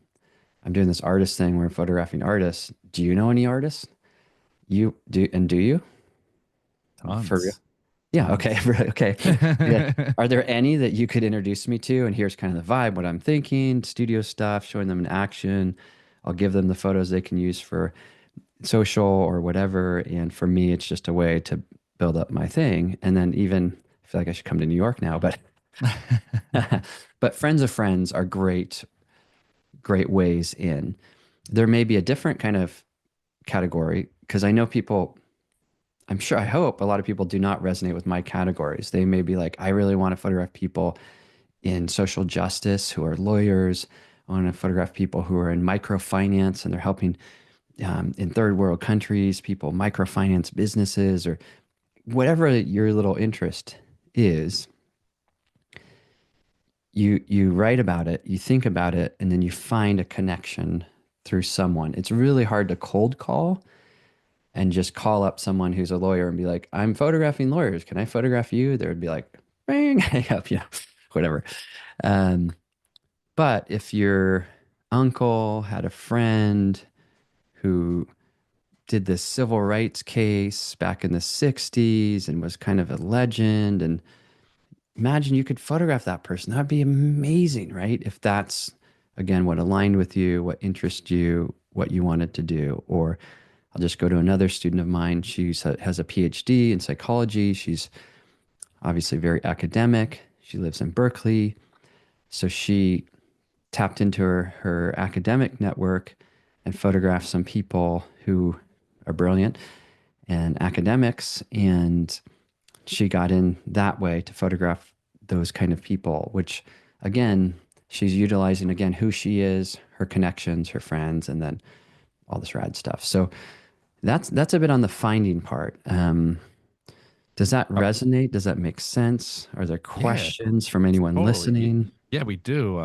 I'm doing this artist thing where I'm photographing artists. Do you know any artists? You do, and do you? For real? Tons, Yeah. Okay. tons. Really? Okay. Yeah. Are there any that you could introduce me to? And here's kind of the vibe, what I'm thinking, studio stuff, showing them in action. I'll give them the photos they can use for social or whatever. And for me, it's just a way to build up my thing. And then even I feel like I should come to New York now, but but friends of friends are great ways in. There may be a different kind of category because I know people, I'm sure, I hope a lot of people do not resonate with my categories. They may be like, I really want to photograph people in social justice who are lawyers. I want to photograph people who are in microfinance and they're helping in third world countries, people microfinance businesses or whatever your little interest is. You write about it, you think about it, and then you find a connection through someone. It's really hard to cold call and just call up someone who's a lawyer and be like, I'm photographing lawyers. Can I photograph you? They would be like, bang, hang up, whatever. Um, but if your uncle had a friend who did this civil rights case back in the 60s and was kind of a legend, and imagine you could photograph that person. That'd be amazing, right? If that's, again, what aligned with you, what interests you, what you wanted to do. Or I'll just go to another student of mine. She has a PhD in psychology. She's obviously very academic. She lives in Berkeley. So she tapped into her academic network and photographed some people who are brilliant and academics. And she got in that way to photograph those kind of people, which again, she's utilizing again who she is, her connections, her friends, and then all this rad stuff. So that's a bit on the finding part. Does that Uh, resonate? Does that make sense? Are there yeah, questions from anyone totally. listening? Yeah, we do.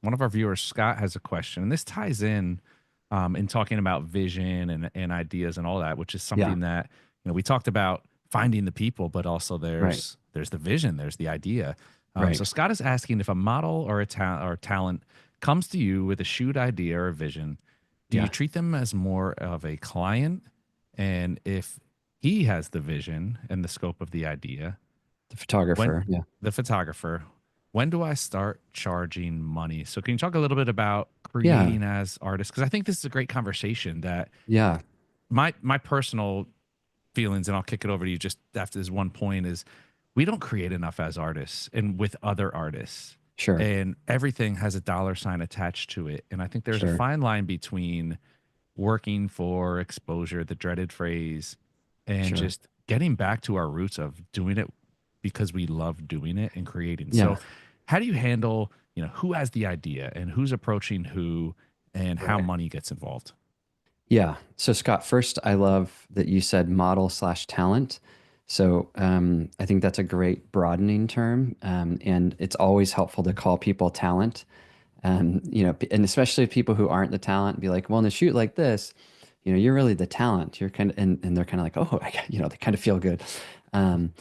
One of our viewers, Scott, has a question, and this ties in talking about vision and ideas and all that, which is Yeah, something that we talked about finding the people, but also right, there's the vision, there's the idea. So right. Scott is asking if a model or or talent comes to you with a shoot idea or a vision, do you Yeah, treat them as more of a client? And if he has the vision and the scope of the idea, the when photographer. Yeah, the photographer, when do I start charging money? So can you talk a little bit about yeah, creating as artists? Because I think this is a great conversation that yeah. my personal feelings, and I'll kick it over to you just after this one point, is we don't create enough as artists and with other artists. Sure, And everything has a dollar sign attached to it. And I think there's a sure. fine line between working for exposure, the dreaded phrase, and Sure. just getting back to our roots of doing it because we love doing it and creating. Yeah. So, how do you handle, who has the idea and who's approaching who and how Right. money gets involved? Yeah. So Scott, first, I love that you said model slash talent. So I think that's a great broadening term, and it's always helpful to call people talent. And especially people who aren't the talent, be like, well, in a shoot like this, you're really the talent. You're kind of, and they're kind of like, oh, they kind of feel good. Um,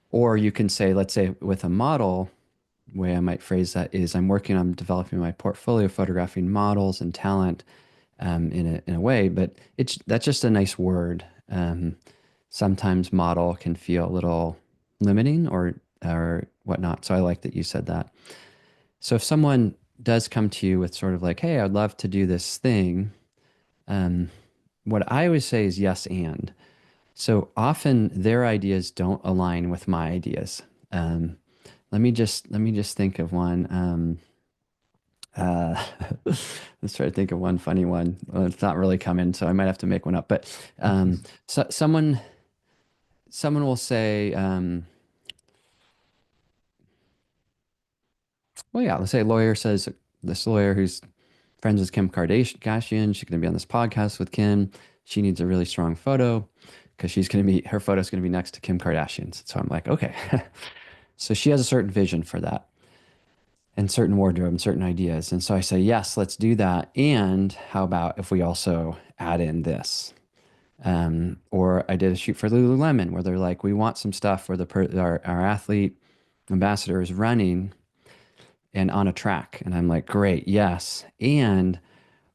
or you can say, let's say with a model, way I might phrase that is I'm working on developing my portfolio, photographing models and talent in a way, but that's just a nice word. Sometimes model can feel a little limiting or whatnot. So I like that you said that. So if someone does come to you with sort of like, hey, I'd love to do this thing, um, what I always say is yes and. So often their ideas don't align with my ideas. Um, let me just think of one. Uh, let's try to think of one funny one. Well, it's not really coming, so I might have to make one up. But so someone will say, well, yeah, let's say a lawyer says this lawyer who's friends with Kim Kardashian, she's going to be on this podcast with Kim. She needs a really strong photo because her photo's going to be next to Kim Kardashian's. So I'm like, okay. So she has a certain vision for that and certain wardrobe and certain ideas. And so I say, yes, let's do that. And how about if we also add in this? Or I did a shoot for Lululemon where they're like, we want some stuff where our athlete ambassador is running and on a track. And I'm like, great, yes. And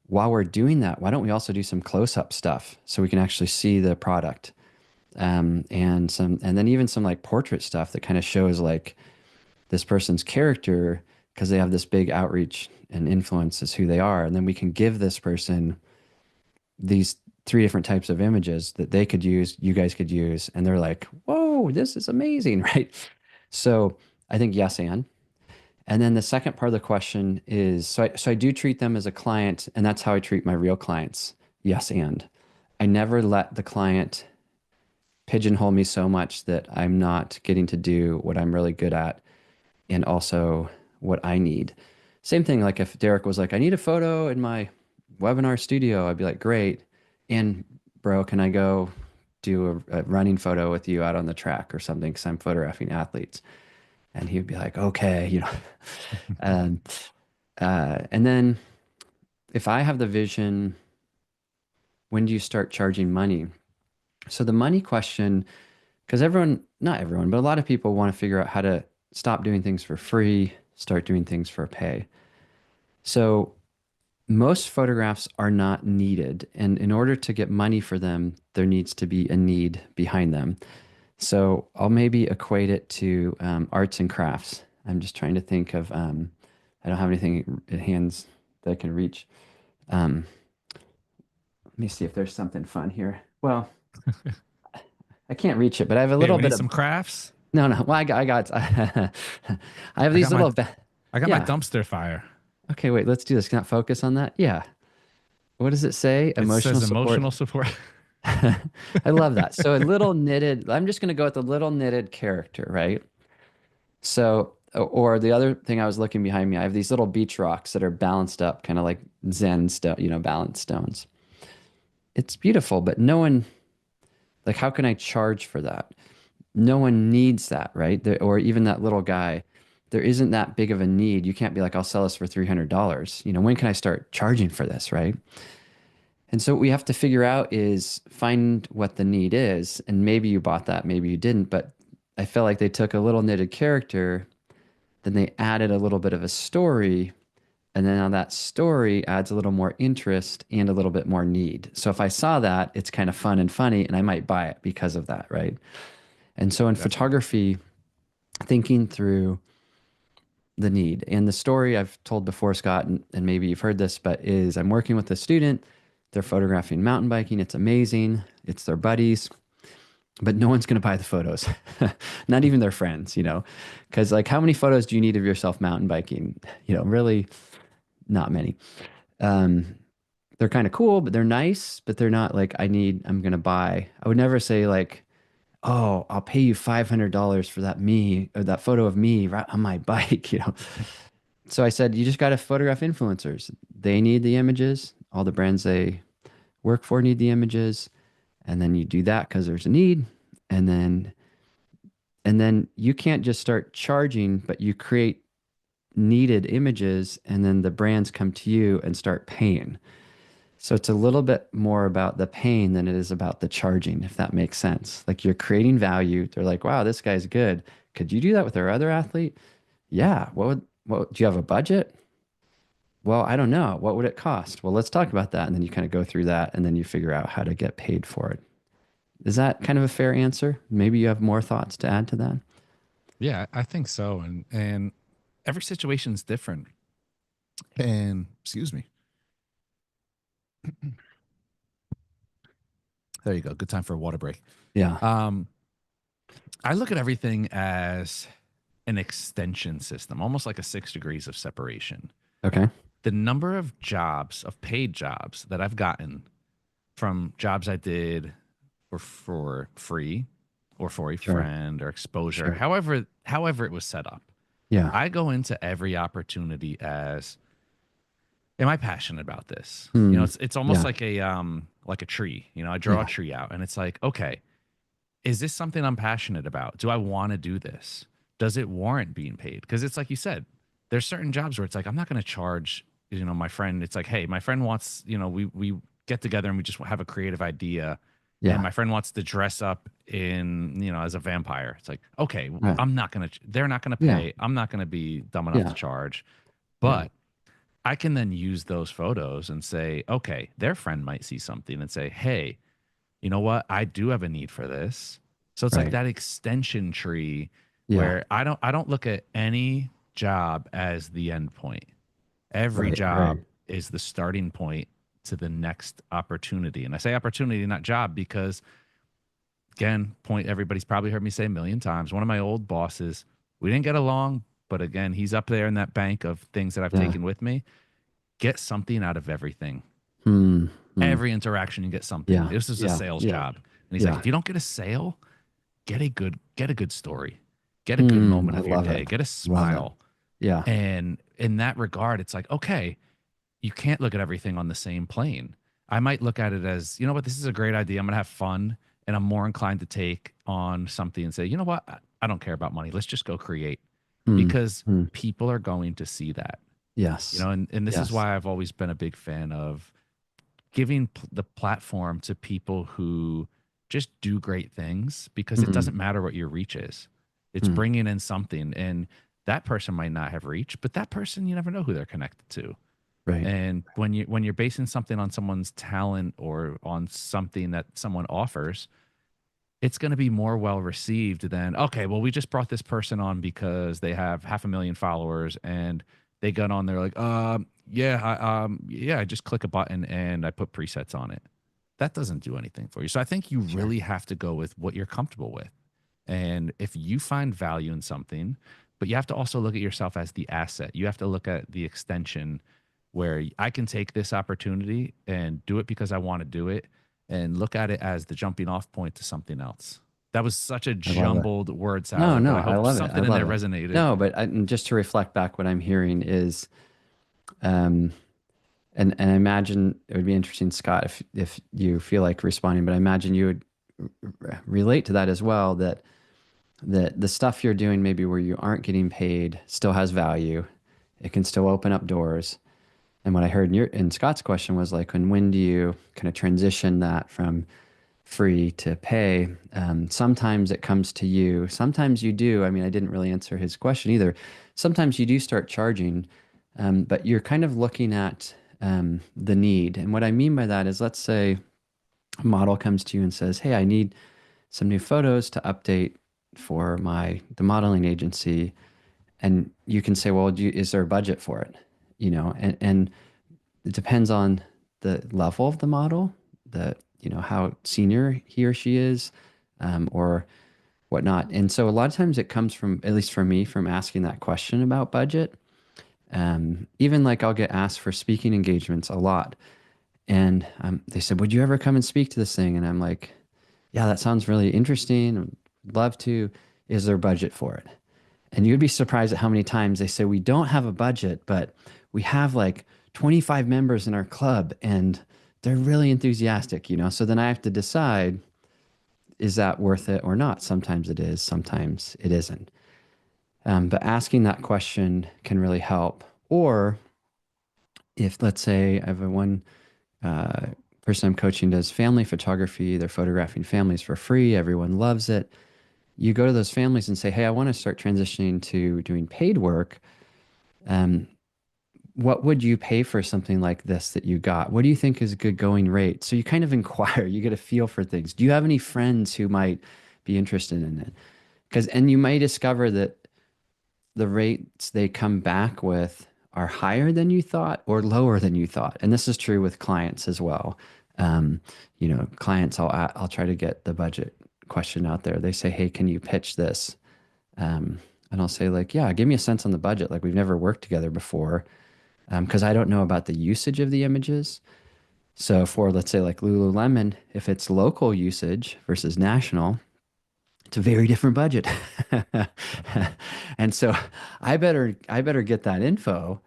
while we're doing that, why don't we also do some close-up stuff so we can actually see the product? And then even some like portrait stuff that kind of shows like this person's character because they have this big outreach and influence as who they are. And then we can give this person these three different types of images that they could use, you guys could use. And they're like, whoa, this is amazing, right? So I think yes, and then the second part of the question is, so I do treat them as a client, and that's how I treat my real clients. Yes, and I never let the client pigeonhole me so much that I'm not getting to do what I'm really good at and also what I need. Same thing, like if Derek was like, I need a photo in my webinar studio, I'd be like, great. And bro, can I go do a running photo with you out on the track or something? Because I'm photographing athletes. And he would be like, okay. Um, and then if I have the vision, when do you start charging money? So the money question, because not everyone, but a lot of people want to figure out how to stop doing things for free, start doing things for pay. So most photographs are not needed. And in order to get money for them, there needs to be a need behind them. So I'll maybe equate it to arts and crafts. I'm just trying to think of, I don't have anything in hands that I can reach. Um, Let me see if there's something fun here. Well, I can't reach it, but I have a Hey, little we bit need of, some crafts. No, no. Well, I got I have I these got my little, I got my yeah. dumpster fire. Okay, wait, let's do this. Can I focus on that? Yeah. What does it say? It Emotional says support. emotional support. I love that. So a little knitted, I'm just going to go with the little knitted character, right? So, or the other thing I was looking behind me, I have these little beach rocks that are balanced up, kind of like Zen stone, balanced stones. It's beautiful, but no one, like, how can I charge for that? No one needs that, right? Or even that little guy, there isn't that big of a need. You can't be like, I'll sell this for $300. When can I start charging for this, right? And so what we have to figure out is find what the need is. And maybe you bought that, maybe you didn't, but I felt like they took a little knitted character, then they added a little bit of a story, and then now that story adds a little more interest and a little bit more need. So if I saw that, it's kind of fun and funny, and I might buy it because of that, right? And so in Definitely. photography, thinking through the need and the story I've told before, Scott, and maybe you've heard this, but is I'm working with a student. They're photographing mountain biking. It's amazing. It's their buddies, but no one's going to buy the photos, not even their friends, because like how many photos do you need of yourself mountain biking? Really not many. Um, they're kind of cool, but they're nice, but they're not like I'm going to buy. I would never say like, oh, I'll pay you $500 for that me or that photo of me right on my bike. So I said, you just got to photograph influencers. They need the images. All the brands they work for need the images. And then you do that because there's a need. And then you can't just start charging, but you create needed images and then the brands come to you and start paying. So it's a little bit more about the pain than it is about the charging, if that makes sense. Like you're creating value. They're like, wow, this guy's good. Could you do that with our other athlete? Yeah. Do you have a budget? Well, I don't know. What would it cost? Well, let's talk about that. And then you kind of go through that and then you figure out how to get paid for it. Is that kind of a fair answer? Maybe you have more thoughts to add to that? Yeah, I think so. And every situation is different. And excuse me. There you go. Good time for a water break. Yeah. Um, I look at everything as an extension system, almost like a 6 degrees of separation. Okay. The number of jobs, of paid jobs that I've gotten from jobs I did for free or for a Sure. friend or exposure, Sure. however it was set up. Yeah. I go into every opportunity as, am I passionate about this? Hmm. It's almost Yeah. like a tree. I draw a Yeah. tree out and it's like, okay, is this something I'm passionate about? Do I want to do this? Does it warrant being paid? Because it's like you said, there's certain jobs where it's like, I'm not going to charge, my friend. It's like, hey, my friend wants, we get together and we just have a creative idea. And Yeah. my friend wants to dress up in, as a vampire. It's like, okay, Right. they're not going to Yeah. pay. I'm not going to be dumb enough to Yeah. charge. Yeah. But I can then use those photos and say, okay, their friend might see something and say, hey, you know what? I do have a need for this. So it's like Right. that extension tree Yeah. where I don't look at any job as the end point. Every Right. Right. job is the starting point to the next opportunity. And I say opportunity, not job, because again, point everybody's probably heard me say a million times. One of my old bosses, we didn't get along, but again, he's up there in that bank of things that I've Yeah. taken with me. Get something out of everything. Hmm. Hmm. Every interaction you get something. Yeah. This is a Yeah. sales Yeah. job. And he's like, Yeah. if you don't get a sale, get a good story. Get a good Hmm. moment I of your love day. it. Get a Love it. smile. Yeah. And in that regard, it's like, okay, you can't look at everything on the same plane. I might look at it as, you know what, this is a great idea. I'm going to have fun. And I'm more inclined to take on something and say, you know what, I don't care about money. Let's just go create Hmm. because Hmm. people are going to see that, Yes. and this is Yes. why I've always been a big fan of giving the platform to people who just do great things because it Hmm. doesn't matter what your reach is. It's Hmm. bringing in something, and that person might not have reach, but that person, you never know who they're connected to. Right. And when you're basing something on someone's talent or on something that someone offers, it's going to be more well received than, okay, well, we just brought this person on because they have 500,000 followers and they got on there like, yeah, I just click a button and I put presets on it. That doesn't do anything for you. So I think you Sure. really have to go with what you're comfortable with. And if you find value in something, but you have to also look at yourself as the asset. You have to look at the extension where I can take this opportunity and do it because I want to do it and look at it as the jumping off point to something else. That was such a I love it. jumbled word No, salad, but no, I I hope love it. I something in love there it. resonated. No, but and just to reflect back, what I'm hearing is, um, and I imagine it would be interesting, Scott, if you feel like responding, but I imagine you would relate to that as well. That the stuff you're doing, maybe where you aren't getting paid, still has value. It can still open up doors. And what I heard in Scott's question was like, when do you kind of transition that from free to pay? Sometimes it comes to you. Sometimes you do. I mean, I didn't really answer his question either. Sometimes you do start charging, but you're kind of looking at the need. And what I mean by that is, let's say a model comes to you and says, "Hey, I need some new photos to update for the modeling agency." And you can say, "Well, is there a budget for it?" And it depends on the level of the model, how senior he or she is, or whatnot. And so a lot of times it comes from, at least for me, from asking that question about budget. Even like I'll get asked for speaking engagements a lot. And they said, "Would you ever come and speak to this thing?" And I'm like, "Yeah, that sounds really interesting. I'd love to. Is there budget for it?" And you'd be surprised at how many times they say, "We don't have a budget, but we have like 25 members in our club and they're really enthusiastic." So then I have to decide, is that worth it or not? Sometimes it is, sometimes it isn't. But asking that question can really help. Or if, let's say, I have one uh, person I'm coaching does family photography, they're photographing families for free, everyone loves it. You go to those families and say, "Hey, I want to start transitioning to doing paid work. Um, what would you pay for something like this that you got? What do you think is a good going rate?" So you kind of inquire, you get a feel for things. Do you have any friends who might be interested in it? And you may discover that the rates they come back with are higher than you thought or lower than you thought. And this is true with clients as well. Clients, I'll try to get the budget question out there. They say, "Hey, can you pitch this?" And I'll say, like, "Yeah, give me a sense on the budget. Like, we've never worked together before." Because I don't know about the usage of the images. So for, let's say, like Lululemon, if it's local usage versus national, it's a very different budget. And so I better get that info.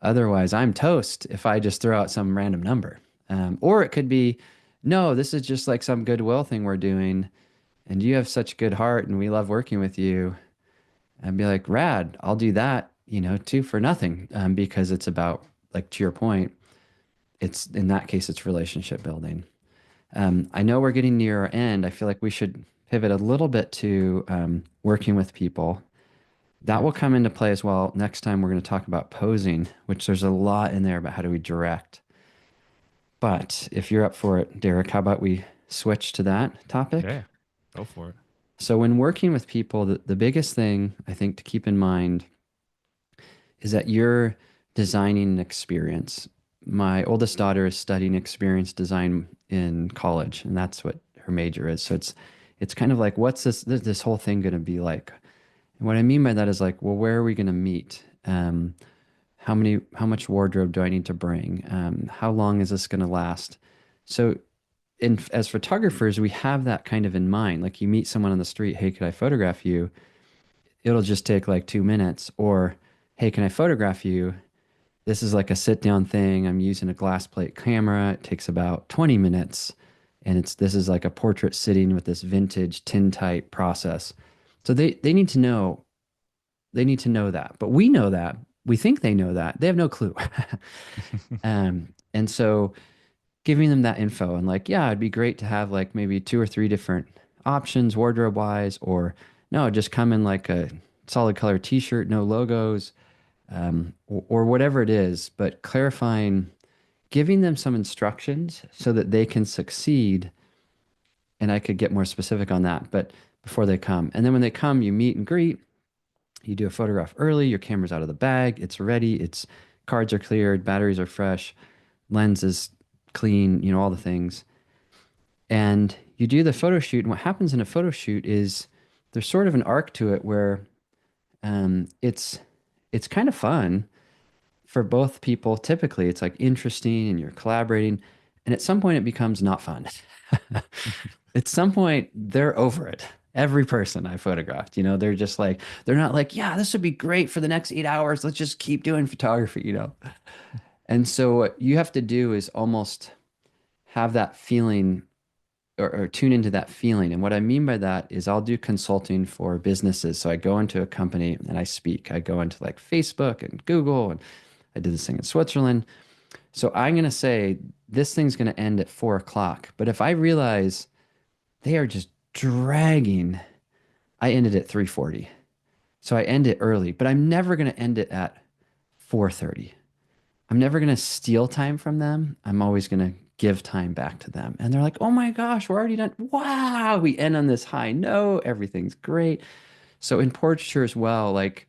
Otherwise, I'm toast if I just throw out some random number. Or it could be, "No, this is just like some goodwill thing we're doing, and you have such good heart, and we love working with you." I'd be like, "Rad, I'll do that, too, for nothing," because it's about, like, to your point, it's in that case, it's relationship building. I know we're getting near our end. I feel like we should pivot a little bit to working with people. That Yeah. will come into play as well. Next time, we're going to talk about posing, which there's a lot in there about how do we direct. But if you're up for it, Derek, how about we switch to that topic? Yeah. Go for it. So, when working with people, the biggest thing I think to keep in mind is that you're designing an experience. My oldest daughter is studying experience design in college, and that's what her major is. So it's kind of like, what's this whole thing going to be like? And what I mean by that is like, well, where are we going to meet? How much wardrobe do I need to bring? How long is this going to last? So as photographers, we have that kind of in mind. Like, you meet someone on the street, "Hey, could I photograph you?" It'll just take like 2 minutes. Or, "Hey, can I photograph you? This is like a sit down thing. I'm using a glass plate camera. It takes about 20 minutes. And this is like a portrait sitting with this vintage tintype process." So they need to know that. But we know that. We think they know that. They have no clue. And so giving them that info and like, "Yeah, it'd be great to have like maybe two or three different options wardrobe wise," or, "No, just come in like a solid color t-shirt, no logos," or whatever it is, but clarifying, giving them some instructions so that they can succeed. And I could get more specific on that, but before they come. And then when they come, you meet and greet, you do a photograph early, your camera's out of the bag, it's ready, cards are cleared, batteries are fresh, lens is clean, all the things. And you do the photo shoot. And what happens in a photo shoot is there's sort of an arc to it where it's kind of fun for both people. Typically, it's like interesting and you're collaborating, and at some point it becomes not fun. At some point, they're over it. Every person I photographed, they're just like, they're not like, yeah, this would be great for the next 8 hours. Let's just keep doing photography. And so what you have to do is almost have that feeling or tune into that feeling. And what I mean by that is I'll do consulting for businesses. So I go into a company and I speak. I go into like Facebook and Google, and I did this thing in Switzerland. So I'm going to say this thing's going to end at 4 o'clock. But if I realize they are just dragging, I ended at 3:40. So I end it early, but I'm never going to end it at 4:30. I'm never going to steal time from them. I'm always going to give time back to them. And they're like, oh my gosh, we're already done. Wow. We end on this high note. Everything's great. So in portraiture as well, like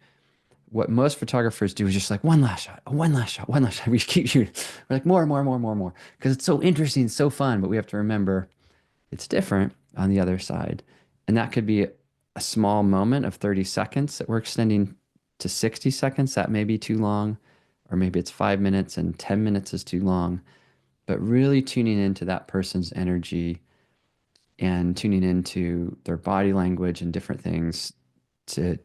what most photographers do is just like one last shot, one last shot, one last shot. We keep shooting. We're like more, more, more, more, more. Because it's so interesting, so fun. But we have to remember it's different on the other side. And that could be a small moment of 30 seconds that we're extending to 60 seconds. That may be too long. Or maybe it's 5 minutes and 10 minutes is too long. But really tuning into that person's energy and tuning into their body language and different things to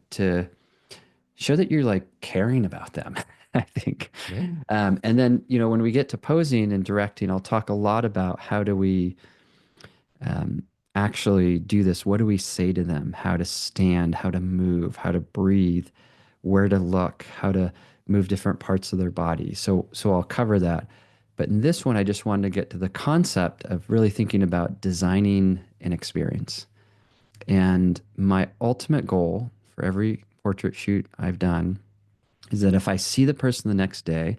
show that you're like caring about them, I think. Yeah. And then, when we get to posing and directing, I'll talk a lot about how do we actually do this? What do we say to them? How to stand, how to move, how to breathe, where to look, how to move different parts of their body. So I'll cover that. But in this one, I just wanted to get to the concept of really thinking about designing an experience. And my ultimate goal for every portrait shoot I've done is that if I see the person the next day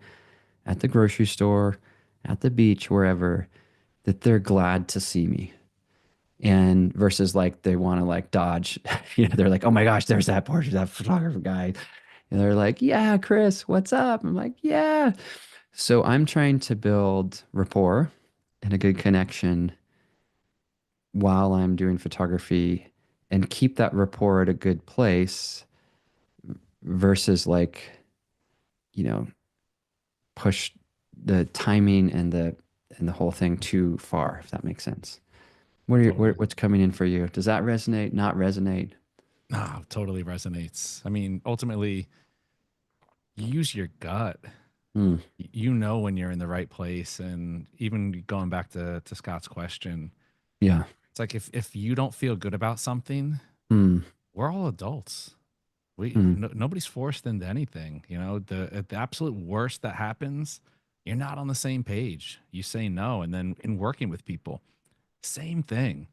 at the grocery store, at the beach, wherever, that they're glad to see me. And versus like they want to like dodge, they're like, oh my gosh, there's that portrait, that photographer guy. And they're like, yeah, Chris, what's up? I'm like, yeah. So I'm trying to build rapport and a good connection while I'm doing photography and keep that rapport at a good place versus like, you know, push the timing and the whole thing too far, if that makes sense. Totally. What's coming in for you? Does that resonate? Not resonate? Ah, totally resonates. I mean, ultimately, use your gut. Hmm. You know when you're in the right place. And even going back to Scott's question, Yeah. it's like if you don't feel good about something, Hmm. we're all adults. Hmm. Nobody's forced into anything. The absolute worst that happens, you're not on the same page. You say no, and then in working with people, same thing.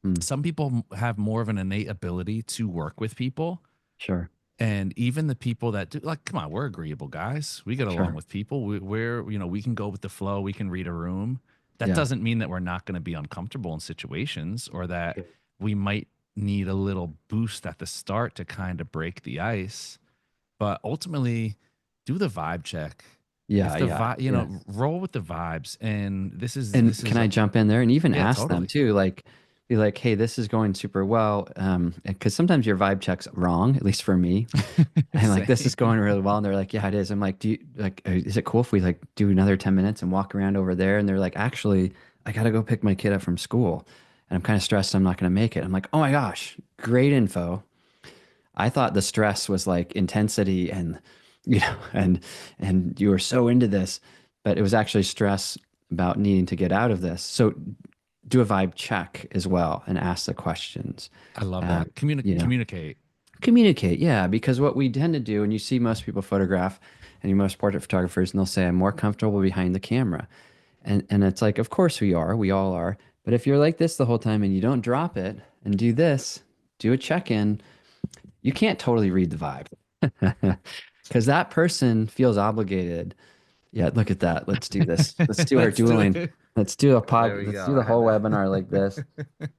Hmm. Some people have more of an innate ability to work with people. Sure. And even the people that do, like, come on, we're agreeable guys. We get along Sure. with people. We can go with the flow. We can read a room. That Yeah. doesn't mean that we're not going to be uncomfortable in situations or that Good. we might need a little boost at the start to kind of break the ice. But ultimately, do the vibe check. If Yeah. the Yeah. vibe, Yeah. roll with the vibes. And this And can is, I jump in there and even yeah, ask them totally. too? Like, be like, hey, this is going super well. Because sometimes your vibe check's wrong, at least for me. And like, this is Same. going really well. And they're like, yeah, it is. I'm like, do you like, is it cool if we like do another 10 minutes and walk around over there? And they're like, actually, I got to go pick my kid up from school. And I'm kind of stressed I'm not going to make it. I'm like, oh my gosh, great info. I thought the stress was like intensity and, and you were so into this, but it was actually stress about needing to get out of this. So do a vibe check as well and ask the questions. I love Um, that. you know, Communicate. Communicate, yeah, because what we tend to do, and you see most people photograph, and you most portrait photographers, and they'll say, "I'm more comfortable behind the camera," and it's like, of course we all are. But if you're like this the whole time and you don't drop it and do this, do a check-in, you can't totally read the vibe, because that person feels obligated. Yeah, look at that. Let's do this. Let's do our Let's do dueling. it. Let's do a There pod. we Let's do go. the I whole know. webinar like this.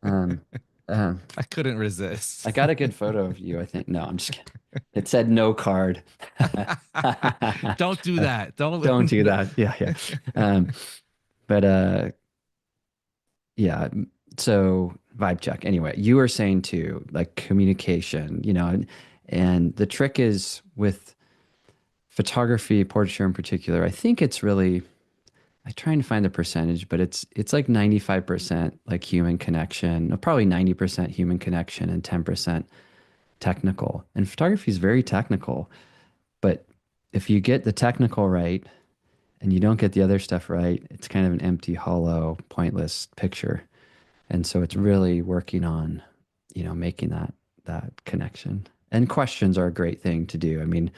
Um, um, I couldn't resist. I got a good photo of you, I think. No, I'm just kidding. It said no card. Don't do that. Don't do Don't. that. Yeah, yeah. But yeah. So Vibe check. Anyway, you were saying too, like communication, and the trick is with photography, portraiture in particular. I think it's really, I trying to find the percentage, but it's like 95% like human connection, probably 90% human connection and 10% technical. And photography is very technical, but if you get the technical right and you don't get the other stuff right, it's kind of an empty, hollow, pointless picture. And so it's really working on, making that connection. And questions are a great thing to do. I mean,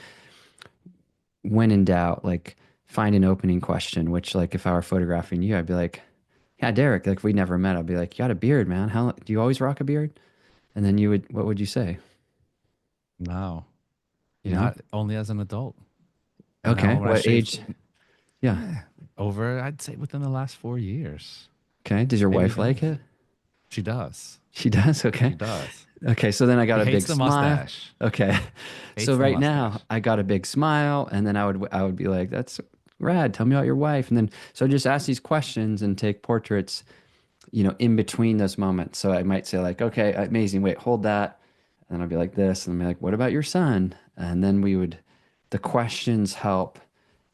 when in doubt, like find an opening question, which like if I were photographing you, I'd be like, yeah, Derek, like if we never met, I'd be like, you got a beard, man. How do you always rock a beard? And then what would you say? No, You know? not only as an adult. And now Okay. when I What shaved age? Yeah. eh, over, I'd say within the last 4 years, Okay. Does your maybe wife even like it? she does. She does. She Okay. does. Okay. So then I got She a hates big the smile. mustache. Okay. So Hates the right now mustache. I got a big smile and then I would be like, that's rad. Tell me about your wife. And then, so just ask these questions and take portraits, in between those moments. So I might say like, okay, amazing. Wait, hold that. And I'll be like this. And I'll be like, what about your son? And then the questions help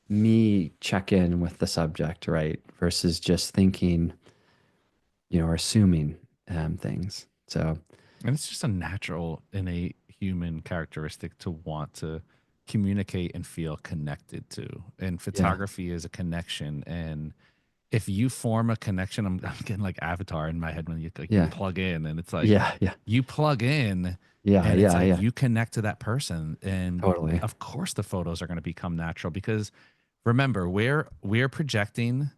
me check in with the subject, right? Versus just thinking, or assuming things. So And it's just a natural, innate human characteristic to want to communicate and feel connected to. And yeah, photography is a connection. And if you form a connection, I'm getting like Avatar in my head when you like you yeah, plug in, and it's like yeah, yeah, you plug in, yeah, and it's yeah, like yeah. you connect to that person, and Totally. of course the photos are going to become natural because remember we're projecting,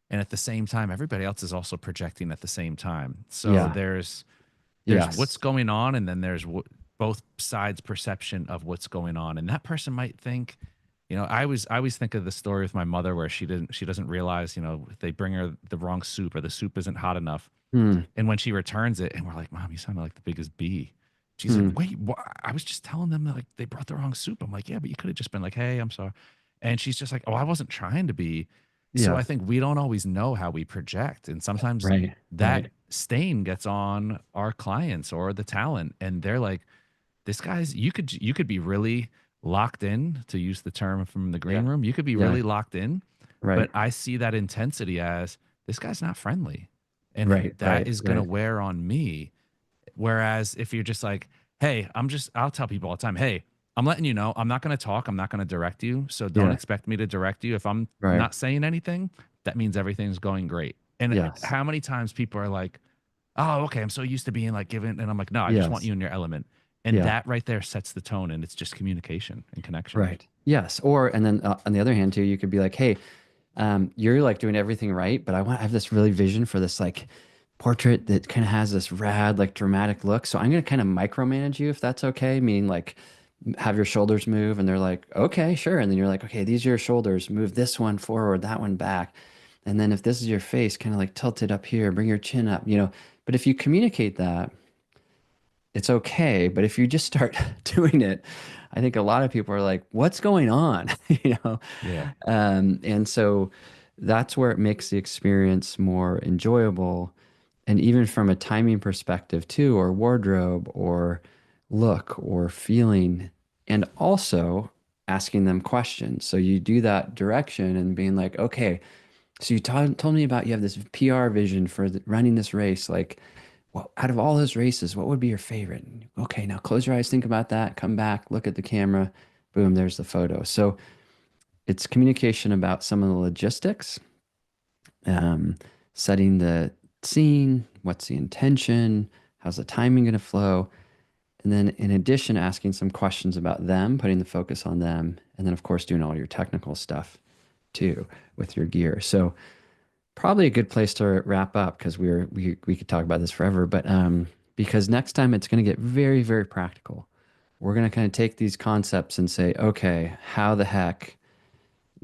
and at the same time everybody else is also projecting at the same time. So Yeah. there's what's Yes. going on, and then there's both sides perception of what's going on, and that person might think, I always think of the story with my mother where she doesn't realize, they bring her the wrong soup or the soup isn't hot enough, Hmm. and when she returns it and we're like, Mom, you sounded like the biggest bee. She's like, Hmm. wait, what? I was just telling them that like they brought the wrong soup. I'm like, yeah, but you could have just been like, hey, I'm sorry. And she's just like, oh, I wasn't trying to be. So Yeah. I think we don't always know how we project. And sometimes Right. that Right. stain gets on our clients or the talent. And they're like, this guy's, you could be really locked in, to use the term from the Yeah. green room. You could be Yeah. really locked in, Right. but I see that intensity as this guy's not friendly. And Right. that Right. is going to Right. wear on me. Whereas if you're just like, hey, I'll tell people all the time, hey, I'm letting you know, I'm not going to talk. I'm not going to direct you. So don't Yeah. expect me to direct you. If I'm Right. not saying anything, that means everything's going great. And Yes. how many times people are like, oh, okay, I'm so used to being like given. And I'm like, no, I just want Yes. you in your element. And Yeah. that right there sets the tone. And it's just communication and connection. Right. Yes. And then on the other hand too, you could be like, hey, you're like doing everything right, but I have this really vision for this like portrait that kind of has this rad, like dramatic look. So I'm going to kind of micromanage you if that's okay. Meaning like have your shoulders move and they're like, okay, sure. And then you're like, okay, these are your shoulders, move this one forward, that one back. And then if this is your face, kind of like tilt it up here, bring your chin up. But if you communicate that, it's okay. But if you just start doing it, I think a lot of people are like, what's going on? You know? Yeah. And so that's where it makes the experience more enjoyable. And even from a timing perspective, too, or wardrobe, or look, or feeling, and also asking them questions. So you do that direction and being like, okay, so you told me about you have this PR vision for running this race. Like, well, out of all those races, what would be your favorite? Okay, now close your eyes, think about that, come back, look at the camera, boom, there's the photo. So it's communication about some of the logistics, um, setting the scene, what's the intention, how's the timing going to flow, and then in addition, asking some questions about them, putting the focus on them, and then of course doing all your technical stuff too with your gear. So probably a good place to wrap up because we could talk about this forever, but because next time it's going to get very, very practical. We're going to kind of take these concepts and say, okay, how the heck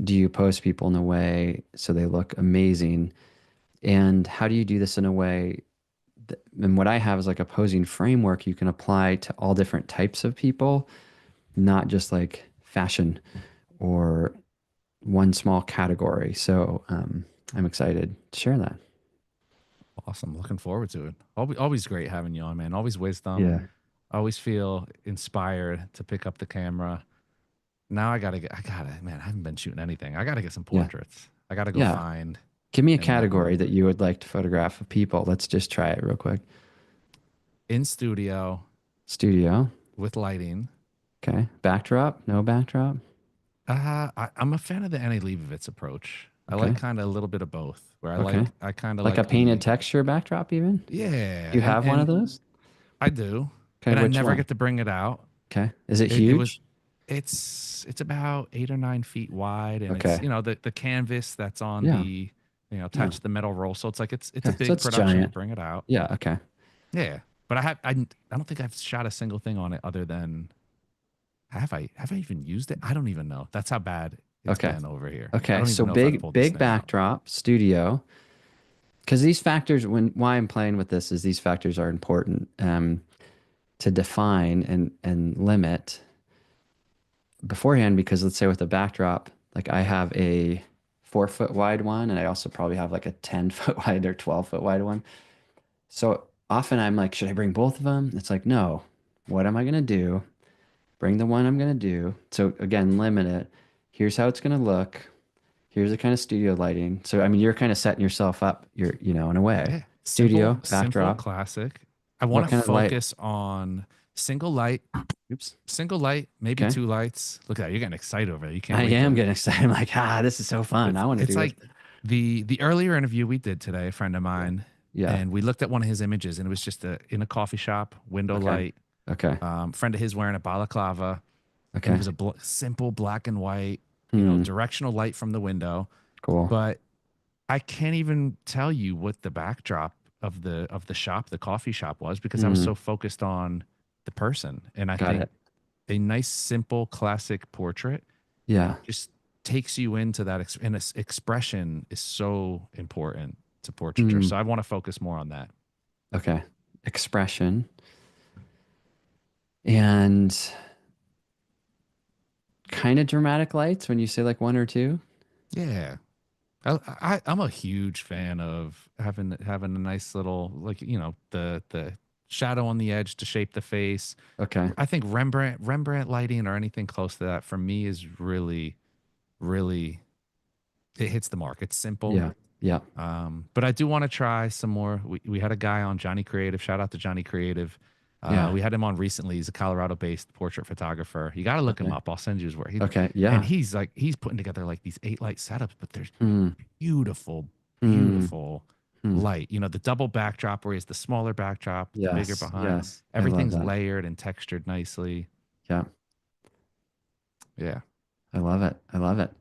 do you pose people in a way so they look amazing? And how do you do this in a way and what I have is like a posing framework you can apply to all different types of people, not just like fashion or one small category. So I'm excited to share that. Awesome. Looking forward to it. Always great having you on, man. Always wisdom. Yeah. Always feel inspired to pick up the camera. Now I gotta, man, I haven't been shooting anything. I gotta get some Yeah. portraits. I gotta go Yeah. find Give me a and category that you would like to photograph of people. Let's just try it real quick. in studio Studio. with lighting. Okay. Backdrop? No backdrop? I'm a fan of the Annie Leibovitz approach. I like Okay. kind of a little bit of both, where Okay. I kind of Like a like painted the, texture backdrop even? yeah, You have one of and those? I do, Okay, and I which never one? get to bring it out. Okay. Is it It was, huge? it's about 8 or 9 feet wide, and it's, Okay. the canvas that's on Yeah. the, Yeah. attached to the metal roll. So it's like it's a Okay. So big it's production to giant. bring it out. Yeah. Okay. Yeah, but I don't think I've shot a single thing on it other than have I even used it? I don't even know. That's how bad it's Okay. been over here. I Okay. don't So even know if I've big, pulled this big thing out. backdrop, studio. Because these factors, why I'm playing with this is these factors are important to define and limit beforehand. Because let's say with a backdrop, like I have a 4 foot wide one, and I also probably have like a 10 foot wide or 12 foot wide one. So often I'm like, should I bring both of them? It's like, no. What am I gonna do? Bring the one I'm gonna do. So again, limit it. Here's how it's gonna look. Here's the kind of studio lighting. So I mean, you're kind of setting yourself up. In a way, Yeah, studio simple, backdrop. classic. I want What to kind of light? focus on single light, Oops. single light, maybe Okay. two lights. Look at that, you're getting excited over there. You can't I wait am to. getting excited. I'm like, this is so fun. I want to It's do it. like the earlier interview we did today, a friend of Yeah. mine, Yeah. and we looked at one of his images, and it was just in a coffee shop, window Okay. light. Okay. Friend of his wearing a balaclava, and it Okay. was a simple black and white, Hmm. directional light from the window. Cool. But I can't even tell you what the backdrop of the shop, the coffee shop was, because I was Hmm. so focused on the person. And I Got think it. a nice, simple, classic portrait Yeah. just takes you into that and expression is so important to portraiture. Hmm. So I want to focus more on that. Okay. Expression and kind of dramatic lights when you say like one or two. Yeah. I'm a huge fan of having a nice little, like, the shadow on the edge to shape the face. Okay. I think Rembrandt lighting or anything close to that for me is really, really, it hits the mark. It's simple. Yeah. Yeah. But I do want to try some more. We had a guy on, Johnny Creative. Shout out to Johnny Creative. Yeah. We had him on recently. He's a Colorado-based portrait photographer. You got to look him Okay. up. I'll send you his work. Okay. And Yeah. he's putting together like these 8 light setups, but there's Hmm. beautiful, Hmm. beautiful Hmm. light. The double backdrop where he has the smaller backdrop, the bigger Yes. behind. Yes. I love Everything's that. layered and textured nicely. Yeah. Yeah. I love it. I love it.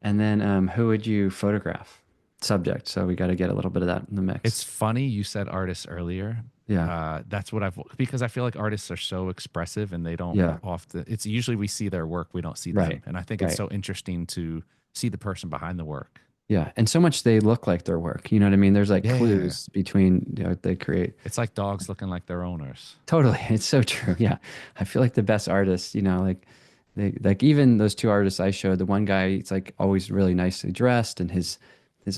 And then who would you photograph? Subject. So we got to get a little bit of that in the It's mix. funny you said artists earlier. Yeah. That's what because I feel like artists are so expressive and they don't Yeah. often, it's usually we see their work, we don't see them. Right. And I think it's Right. so interesting to see the person behind the work. Yeah. And so much they look like their work. You know what I mean? There's like Yeah. clues between, they create. It's like dogs looking like their owners. Totally. It's so true. Yeah. I feel like the best artists, like like even those two artists I showed, the one guy, it's like always really nicely dressed and his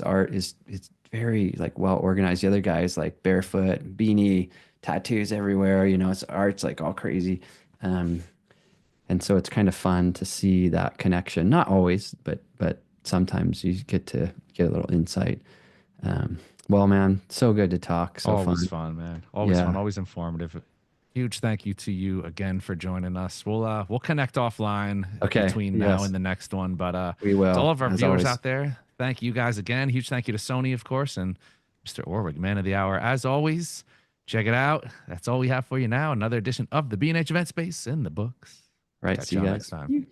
art is it's very like well organized. The other guy is like barefoot, beanie, tattoos everywhere, his art's like all crazy. Um, and so it's kind of fun to see that connection. Not always, but sometimes you get to get a little insight. Well, man, so good to talk. So Always fun. fun, man. Always fun, Yeah. always informative. Huge thank you to you again for joining us. We'll connect offline Okay. between now Yes, and the next one. But we to all will, of our as viewers always. out there, thank you guys again. Huge thank you to Sony, of course, and Mr. Orwig, man of the hour. As always, check it out. That's all we have for you now. Another edition of the B&H Event Space in the books. Right. Catch See you y'all next guys. time.